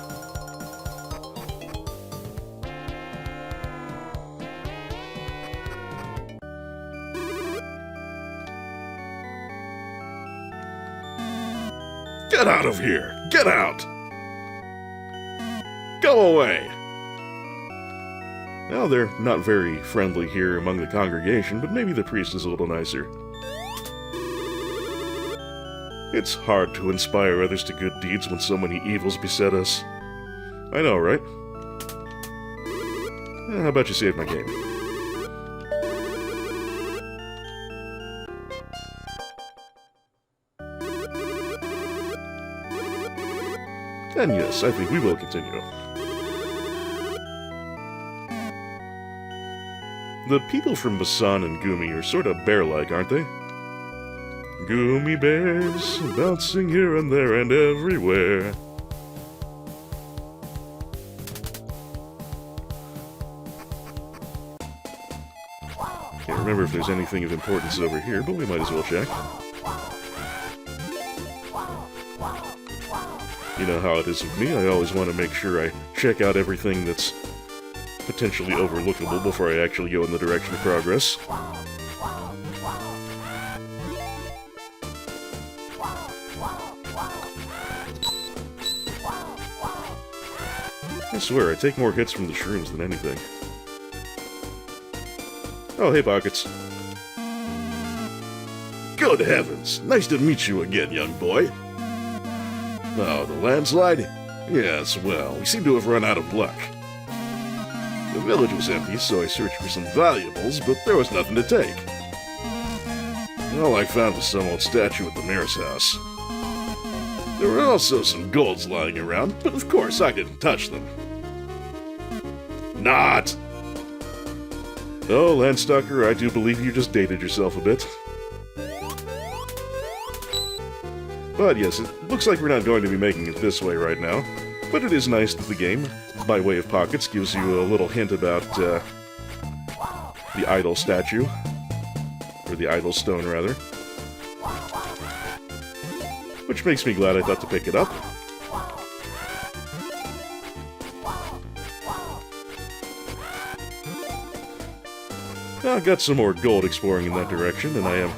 A: Get out of here! Get out! Go away! Well, they're not very friendly here among the congregation, but maybe the priest is a little nicer. It's hard to inspire others to good deeds when so many evils beset us. I know, right? How about you save my game? And yes, I think we will continue. The people from Basan and Gumi are sort of bear-like, aren't they? Gumi bears, bouncing here and there and everywhere. Can't remember if there's anything of importance over here, but we might as well check. You know how it is with me, I always want to make sure I check out everything that's potentially overlookable before I actually go in the direction of progress. I swear, I take more hits from the shrooms than anything. Oh, hey, Pockets. Good heavens! Nice to meet you again, young boy. Oh, the landslide? Yes, well, we seem to have run out of luck. The village was empty, so I searched for some valuables, but there was nothing to take. All I found was some old statue at the mayor's house. There were also some golds lying around, but of course I didn't touch them. Not! Oh, Landstalker, I do believe you just dated yourself a bit. But yes, it looks like we're not going to be making it this way right now. But it is nice that the game, by way of Pockets, gives you a little hint about the idol statue. Or the idol stone, rather. Which makes me glad I thought to pick it up. I got some more gold exploring in that direction, and I am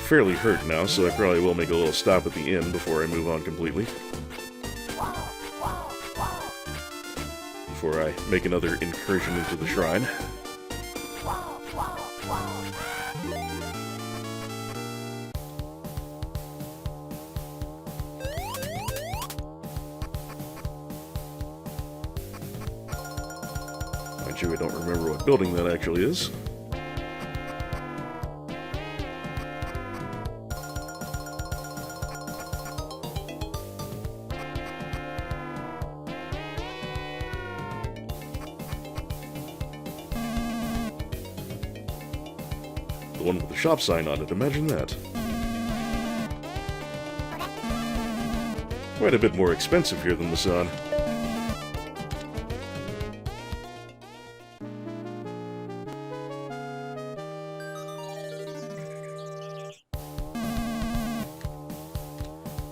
A: fairly hurt now, so I probably will make a little stop at the inn before I move on completely. Before I make another incursion into the shrine. Mind you, I don't remember what building that actually is. The one with the shop sign on it, imagine that. Quite a bit more expensive here than the sun.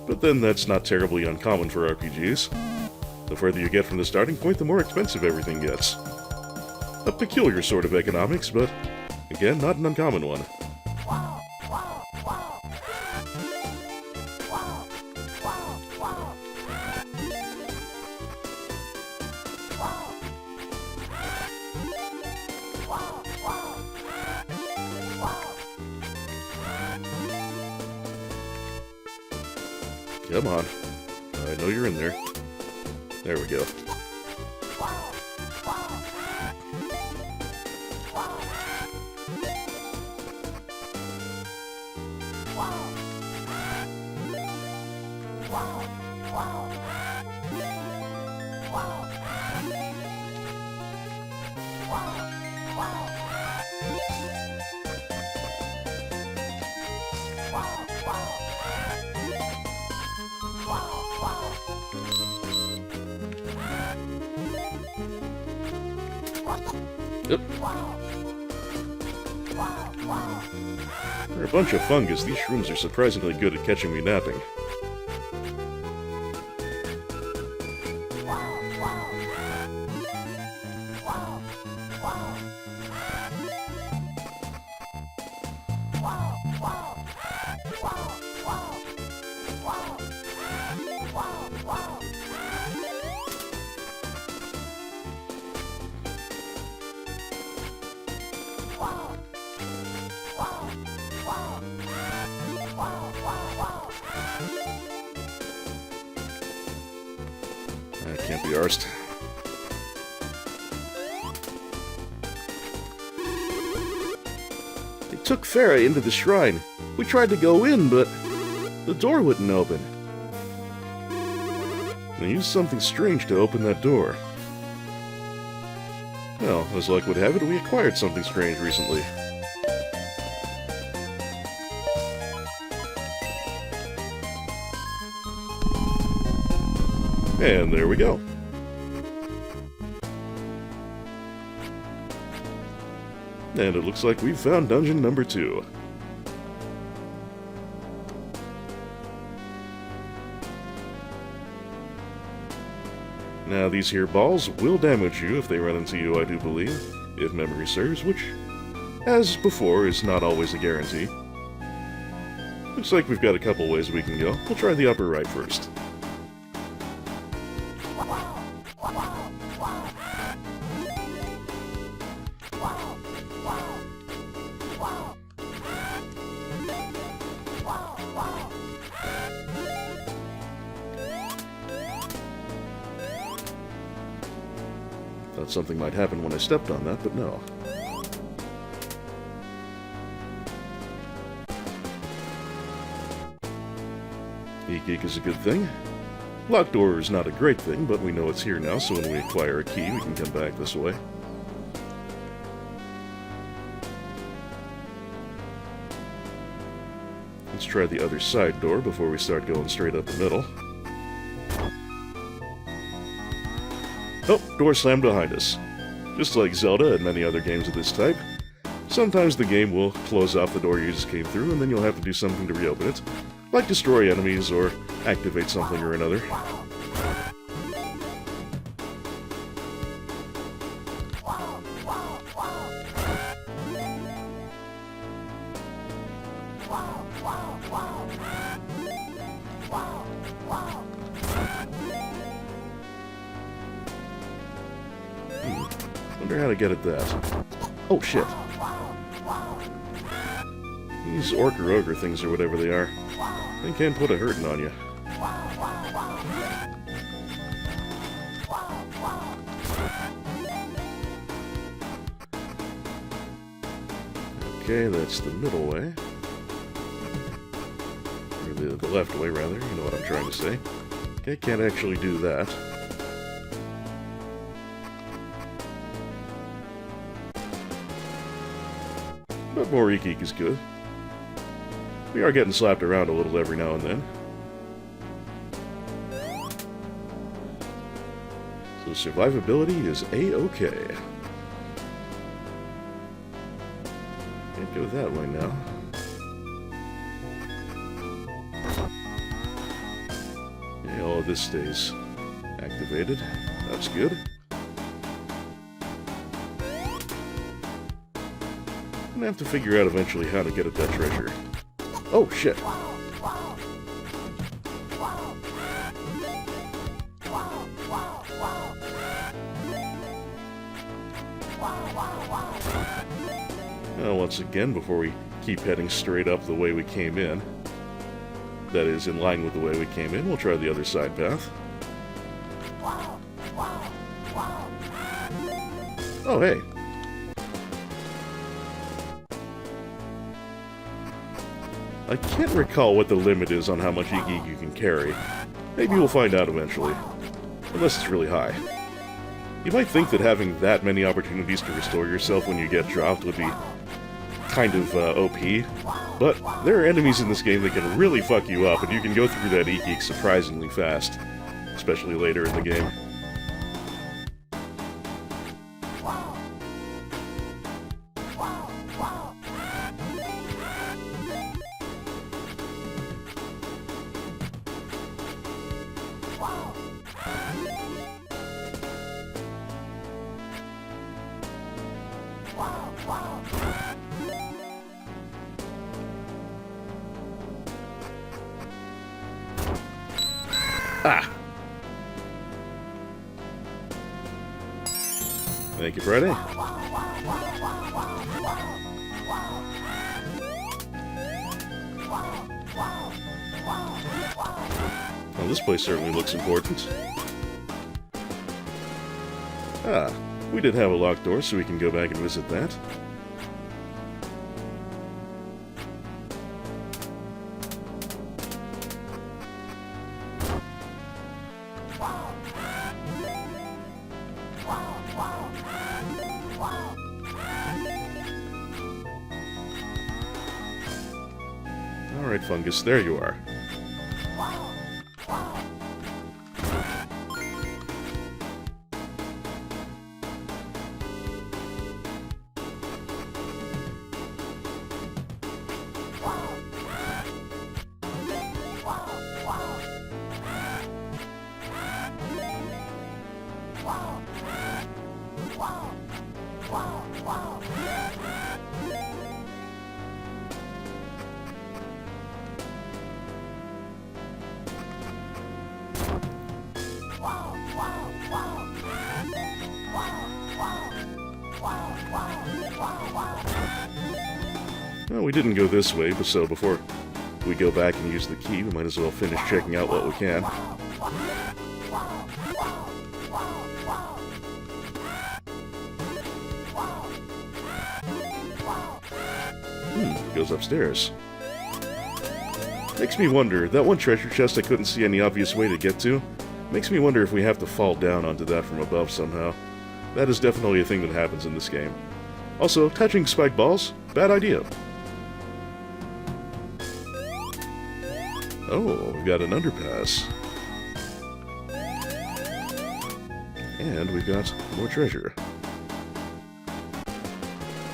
A: But then that's not terribly uncommon for RPGs. The further you get from the starting point, the more expensive everything gets. A peculiar sort of economics, but again, not an uncommon one. Come on. I know you're in there. There we go. Yep. For a bunch of fungus, these shrooms are surprisingly good at catching me napping. I can't be arsed. They took Farah into the shrine. We tried to go in, but the door wouldn't open. They used something strange to open that door. Well, as luck would have it, we acquired something strange recently. And there we go. And it looks like we've found dungeon number 2. Now, these here balls will damage you if they run into you, I do believe, if memory serves, which, as before, is not always a guarantee. Looks like we've got a couple ways we can go. We'll try the upper right first. Thought something might happen when I stepped on that, but no. E-Geek is a good thing. Locked door is not a great thing, but we know it's here now, so when we acquire a key, we can come back this way. Let's try the other side door before we start going straight up the middle. Oh, door slammed behind us. Just like Zelda and many other games of this type, sometimes the game will close off the door you just came through, and then you'll have to do something to reopen it, like destroy enemies or activate something or another. Wonder how to get at that. Oh, shit. These orc or ogre things or whatever they are, they can put a hurting on you. Okay, that's the middle way. Or the left way, rather. You know what I'm trying to say. Okay, can't actually do that. But more E-Geek is good. We are getting slapped around a little every now and then. So survivability is A-okay. Can't go that way now. Okay, all of this stays activated. That's good. I'm gonna have to figure out eventually how to get at that treasure. Oh, shit. Well, once again, before we keep heading straight up the way we came in, that is, in line with the way we came in, we'll try the other side path. Oh, hey. I can't recall what the limit is on how much E-Geek you can carry. Maybe we'll find out eventually. Unless it's really high. You might think that having that many opportunities to restore yourself when you get dropped would be kind of OP, but there are enemies in this game that can really fuck you up, and you can go through that E-Geek surprisingly fast, especially later in the game. Ah! Thank you, Friday. Well, this place certainly looks important. Ah, we did have a locked door, so we can go back and visit that. Alright, Fungus, there you are. Well, we didn't go this way, but so before we go back and use the key, we might as well finish checking out what we can. Goes upstairs. Makes me wonder, that one treasure chest I couldn't see any obvious way to get to, makes me wonder if we have to fall down onto that from above somehow. That is definitely a thing that happens in this game. Also, touching spike balls, bad idea. Oh, we've got an underpass. And we've got more treasure.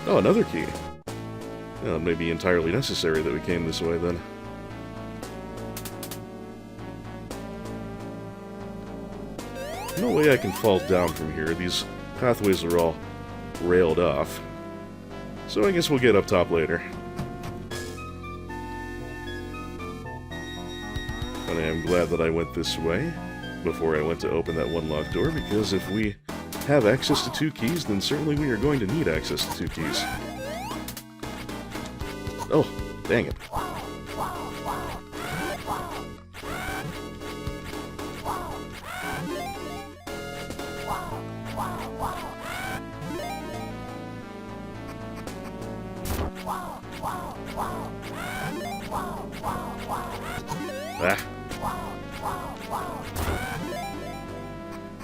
A: Oh, another key. Well, it may be entirely necessary that we came this way, then. No way I can fall down from here. These pathways are all railed off. So I guess we'll get up top later. But I am glad that I went this way before I went to open that one locked door, because if we have access to 2 keys, then certainly we are going to need access to 2 keys. Oh, dang it. Ah.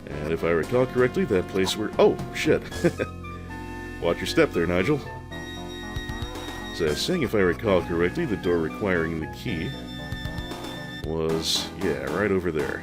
A: And if I recall correctly, that place where... Oh, shit. Watch your step there, Nigel. So I was saying, if I recall correctly, the door requiring the key was, yeah, right over there.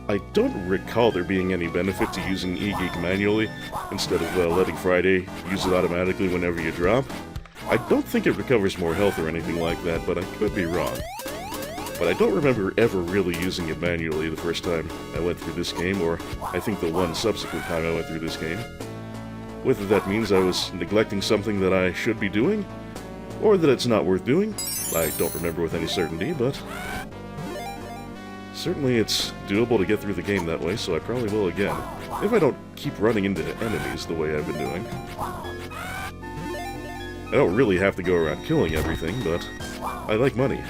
A: I don't recall there being any benefit to using E-Geek manually, instead of letting Friday use it automatically whenever you drop. I don't think it recovers more health or anything like that, but I could be wrong. But I don't remember ever really using it manually the first time I went through this game, or I think the one subsequent time I went through this game. Whether that means I was neglecting something that I should be doing, or that it's not worth doing, I don't remember with any certainty, but... Certainly it's doable to get through the game that way, so I probably will again. If I don't keep running into enemies the way I've been doing. I don't really have to go around killing everything, but I like money.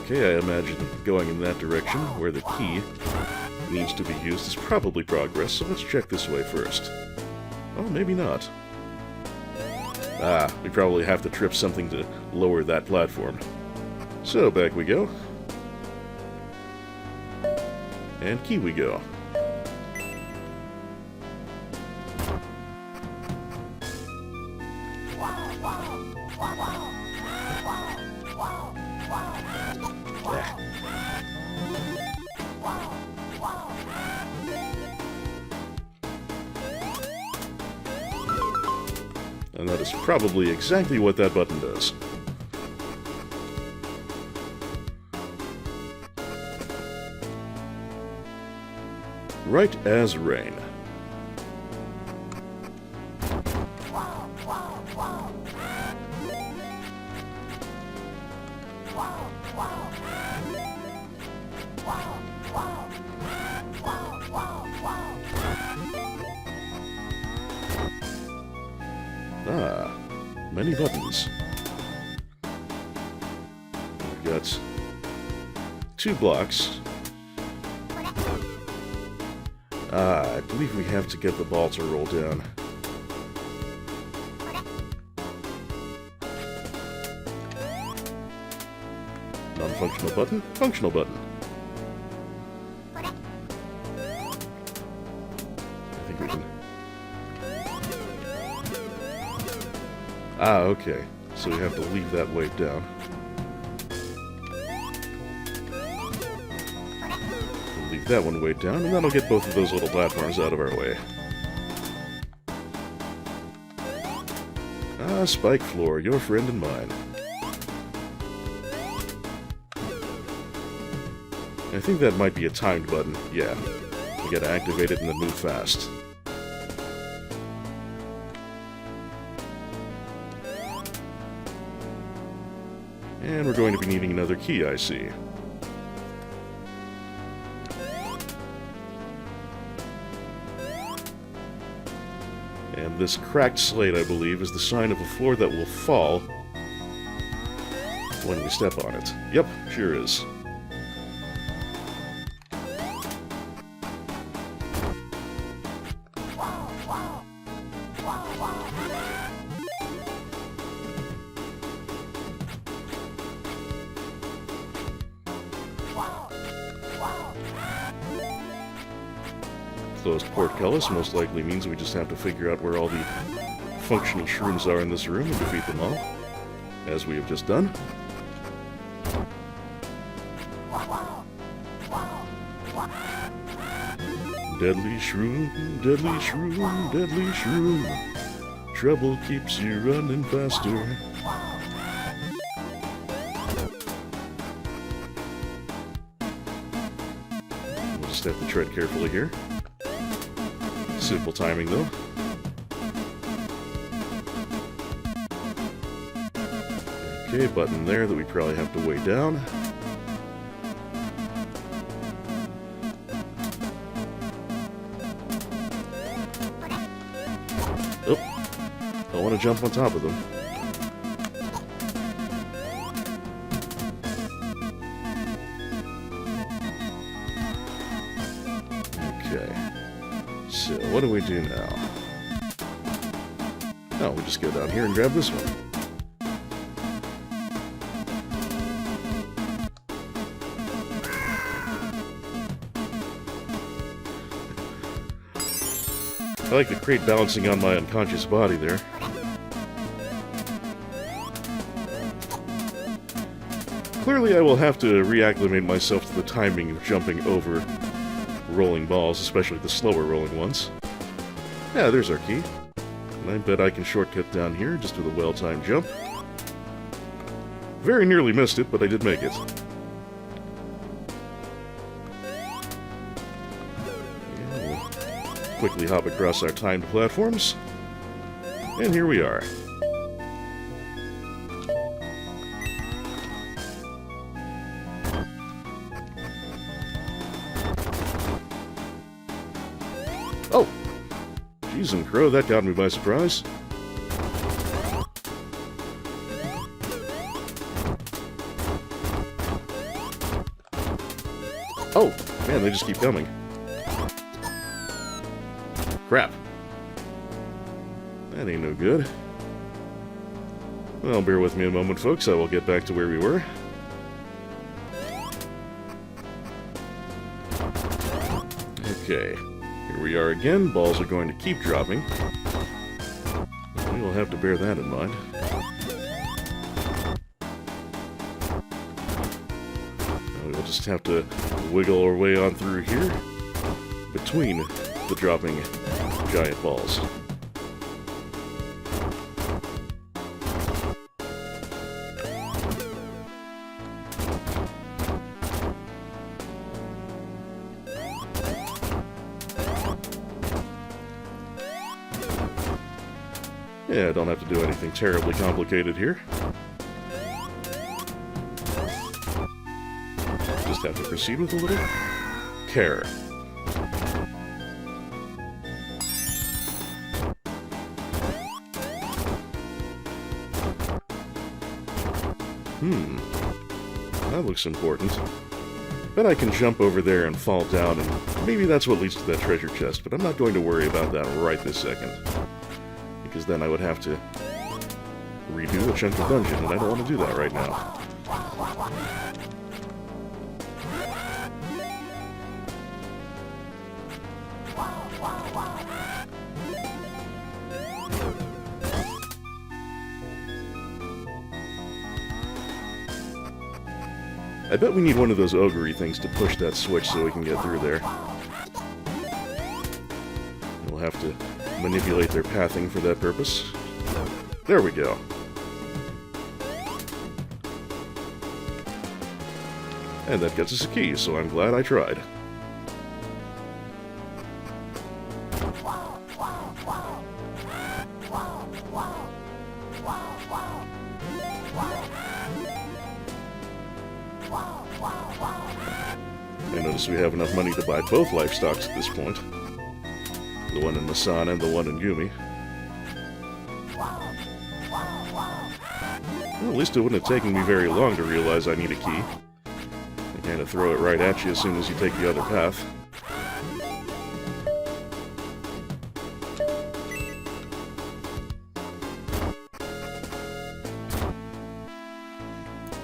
A: Okay, I imagine going in that direction, where the key needs to be used, is probably progress, so let's check this way first. Oh, maybe not. Ah, we probably have to trip something to lower that platform. So, back we go. And key we go. And that is probably exactly what that button does. Right as rain. Ah, many buttons. We've got 2 blocks. Ah, I believe we have to get the ball to roll down. Non-functional button, functional button. I think we can... Ah, okay. So we have to leave that weight down. We'll leave that one weight down, and that'll get both of those little platforms out of our way. Ah, Spike Floor, your friend and mine. I think that might be a timed button. Yeah. We gotta activate it and then move fast. And we're going to be needing another key, I see. And this cracked slate, I believe, is the sign of a floor that will fall when we step on it. Yep, sure is. Closed portcullis most likely means we just have to figure out where all the functional shrooms are in this room and defeat them all, as we have just done. Deadly shroom, deadly shroom, deadly shroom. Trouble keeps you running faster. We'll just have to tread carefully here. Simple timing, though. Okay, button there that we probably have to weigh down. Oh, don't want to jump on top of them. Okay. So, what do we do now? Oh, we just go down here and grab this one. I like the crate balancing on my unconscious body there. Clearly I will have to reacclimate myself to the timing of jumping over rolling balls, especially the slower rolling ones. Yeah, there's our key. And I bet I can shortcut down here just with a well-timed jump. Very nearly missed it, but I did make it. Yeah, we'll quickly hop across our timed platforms. And here we are. Oh! Jeez and crow, that got me by surprise. Oh! Man, they just keep coming. Crap. That ain't no good. Well, bear with me a moment, folks. I will get back to where we were. Okay. Here we are again. Balls are going to keep dropping. We will have to bear that in mind. We'll just have to wiggle our way on through here between the dropping giant balls. Yeah, I don't have to do anything terribly complicated here. Just have to proceed with a little care. That looks important. Bet I can jump over there and fall down, and maybe that's what leads to that treasure chest, but I'm not going to worry about that right this second. Because then I would have to redo a chunk of dungeon, and I don't want to do that right now. I bet we need one of those ogre-y things to push that switch so we can get through there. We'll have to manipulate their pathing for that purpose. There we go. And that gets us a key, so I'm glad I tried. I notice we have enough money to buy both lifestocks at this point. The one in Masana and the one in Yumi. Well, at least it wouldn't have taken me very long to realize I need a key. They kind of throw it right at you as soon as you take the other path.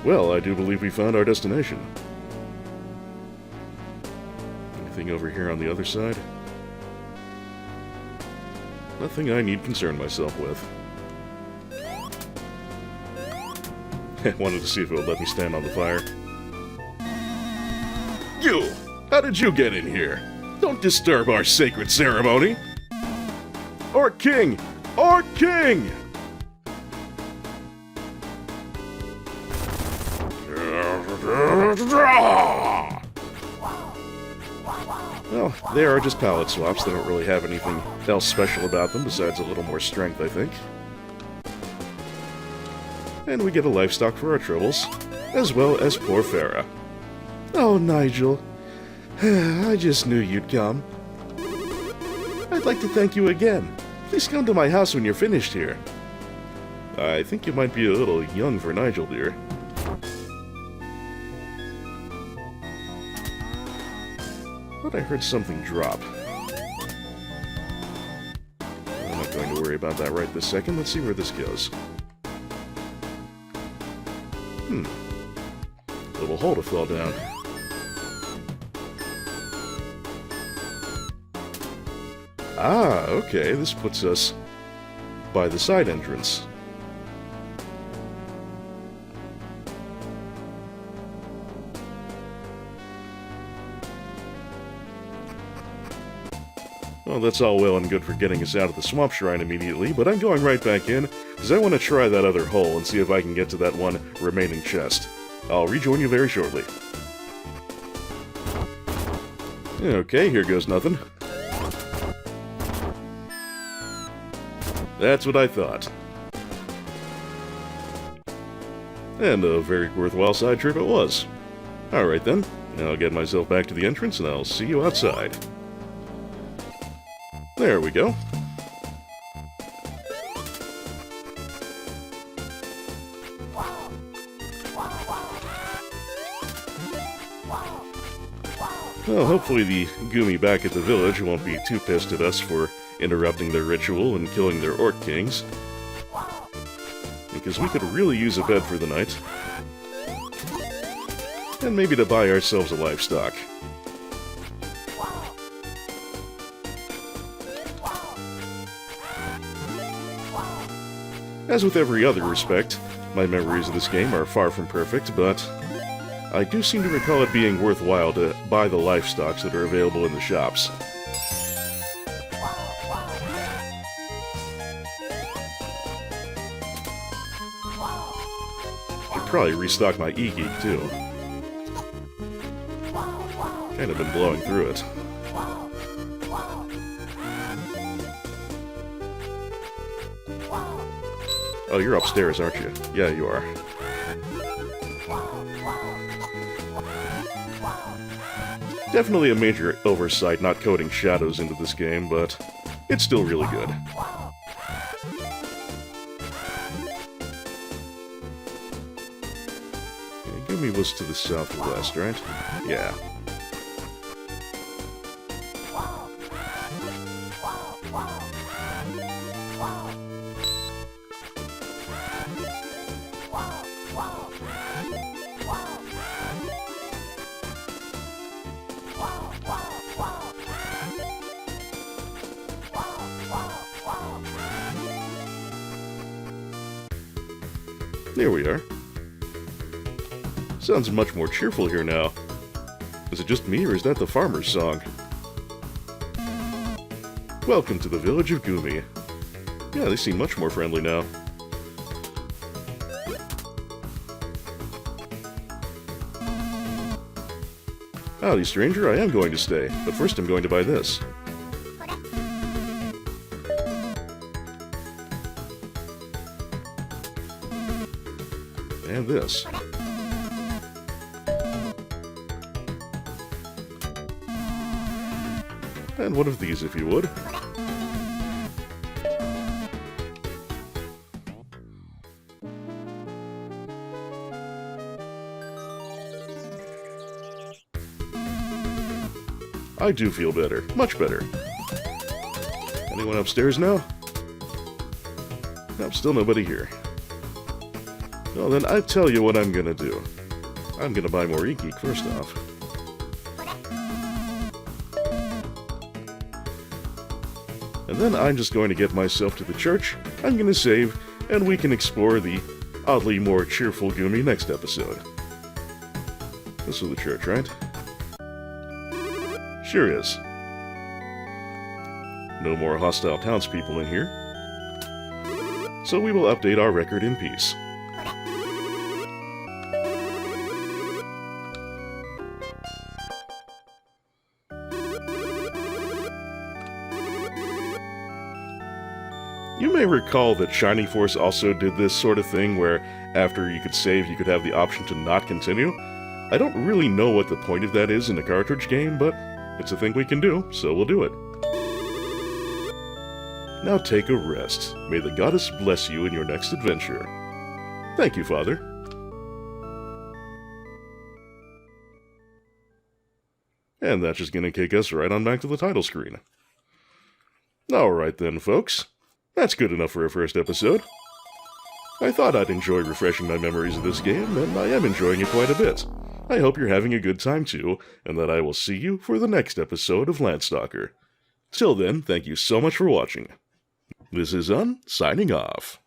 A: Well, I do believe we found our destination. Anything over here on the other side? Nothing I need concern myself with. I wanted to see if it would let me stand on the fire. You! How did you get in here? Don't disturb our sacred ceremony! Our king! Our king! Well, they are just palette swaps. They don't really have anything else special about them besides a little more strength, I think. And we get a livestock for our troubles, as well as poor Farah. Oh, Nigel. I just knew you'd come. I'd like to thank you again. Please come to my house when you're finished here. I think you might be a little young for Nigel, dear. But I heard something drop. I'm not going to worry about that right this second. Let's see where this goes. Little hole to fall down. Ah, okay, this puts us by the side entrance. Well, that's all well and good for getting us out of the swamp shrine immediately, but I'm going right back in, because I want to try that other hole and see if I can get to that one remaining chest. I'll rejoin you very shortly. Okay, here goes nothing. That's what I thought. And a very worthwhile side trip it was. Alright then, I'll get myself back to the entrance and I'll see you outside. There we go. Well, hopefully the Goomy back at the village won't be too pissed at us for interrupting their ritual and killing their Orc Kings. Because we could really use a bed for the night. And maybe to buy ourselves a livestock. As with every other respect, my memories of this game are far from perfect, but I do seem to recall it being worthwhile to buy the livestocks that are available in the shops. Should probably restock my e-geek too. Kind of been blowing through it. Oh, you're upstairs, aren't you? Yeah, you are. Definitely a major oversight not coding shadows into this game, but it's still really good. Okay, Goomy was to the southwest, right? Yeah. There we are. Sounds much more cheerful here now. Is it just me, or is that the farmer's song? Welcome to the village of Goomy. Yeah, they seem much more friendly now. Howdy, stranger, I am going to stay, but first I'm going to buy this. And this. And one of these, if you would. I do feel better. Much better. Anyone upstairs now? Nope, still nobody here. Well then, I tell you what I'm gonna do. I'm gonna buy more e-geek first off. And then I'm just going to get myself to the church, I'm gonna save, and we can explore the oddly more cheerful Goomy next episode. This is the church, right? Sure is. No more hostile townspeople in here. So we will update our record in peace. You may recall that Shining Force also did this sort of thing where after you could save, you could have the option to not continue. I don't really know what the point of that is in a cartridge game, but it's a thing we can do, so we'll do it. Now take a rest. May the goddess bless you in your next adventure. Thank you, Father. And that's just gonna kick us right on back to the title screen. Alright then, folks. That's good enough for a first episode. I thought I'd enjoy refreshing my memories of this game, and I am enjoying it quite a bit. I hope you're having a good time too, and that I will see you for the next episode of Landstalker. Till then, thank you so much for watching. This is signing off.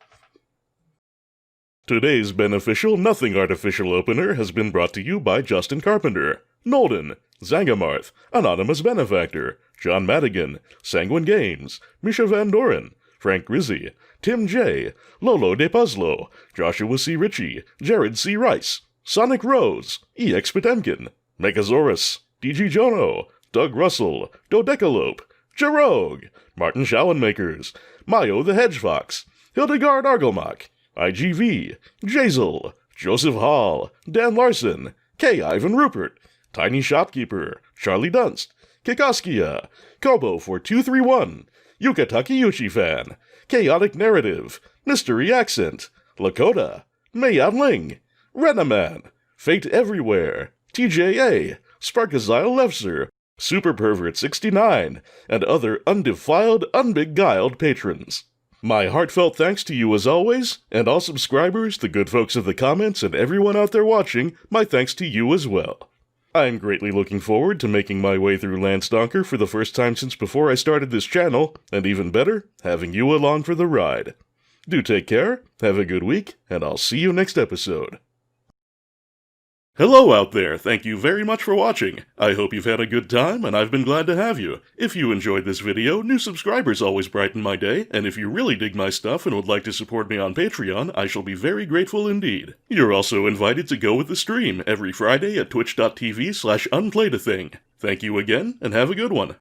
A: Today's beneficial Nothing Artificial opener has been brought to you by Justin Carpenter, Nolden, Zangamarth, Anonymous Benefactor, John Madigan, Sanguine Games, Misha Van Doren, Frank Grizzy, Tim J., Lolo De Puzzlo, Joshua C. Ritchie, Jared C. Rice, Sonic Rose, EX Potemkin, Megasaurus, DG Jono, Doug Russell, Dodecalope, Jarogue, Martin Schoenmakers, Mayo the Hedgefox, Hildegard Argelmach, IGV, Jazel, Joseph Hall, Dan Larson, K. Ivan Rupert, Tiny Shopkeeper, Charlie Dunst, Kikoskia, Kobo4231, Yuka Takeuchi Fan, Chaotic Narrative, Mystery Accent, Lakota, Meian Ling, Renaman, Fate Everywhere, TJA, Sparkazile Lefser, Super Pervert 69, and other undefiled, unbeguiled patrons. My heartfelt thanks to you as always, and all subscribers, the good folks of the comments, and everyone out there watching, my thanks to you as well. I'm greatly looking forward to making my way through Landstalker for the first time since before I started this channel, and even better, having you along for the ride. Do take care, have a good week, and I'll see you next episode. Hello out there, thank you very much for watching. I hope you've had a good time, and I've been glad to have you. If you enjoyed this video, new subscribers always brighten my day, and if you really dig my stuff and would like to support me on Patreon, I shall be very grateful indeed. You're also invited to go with the stream every Friday at twitch.tv/unplayedathing. Thank you again, and have a good one.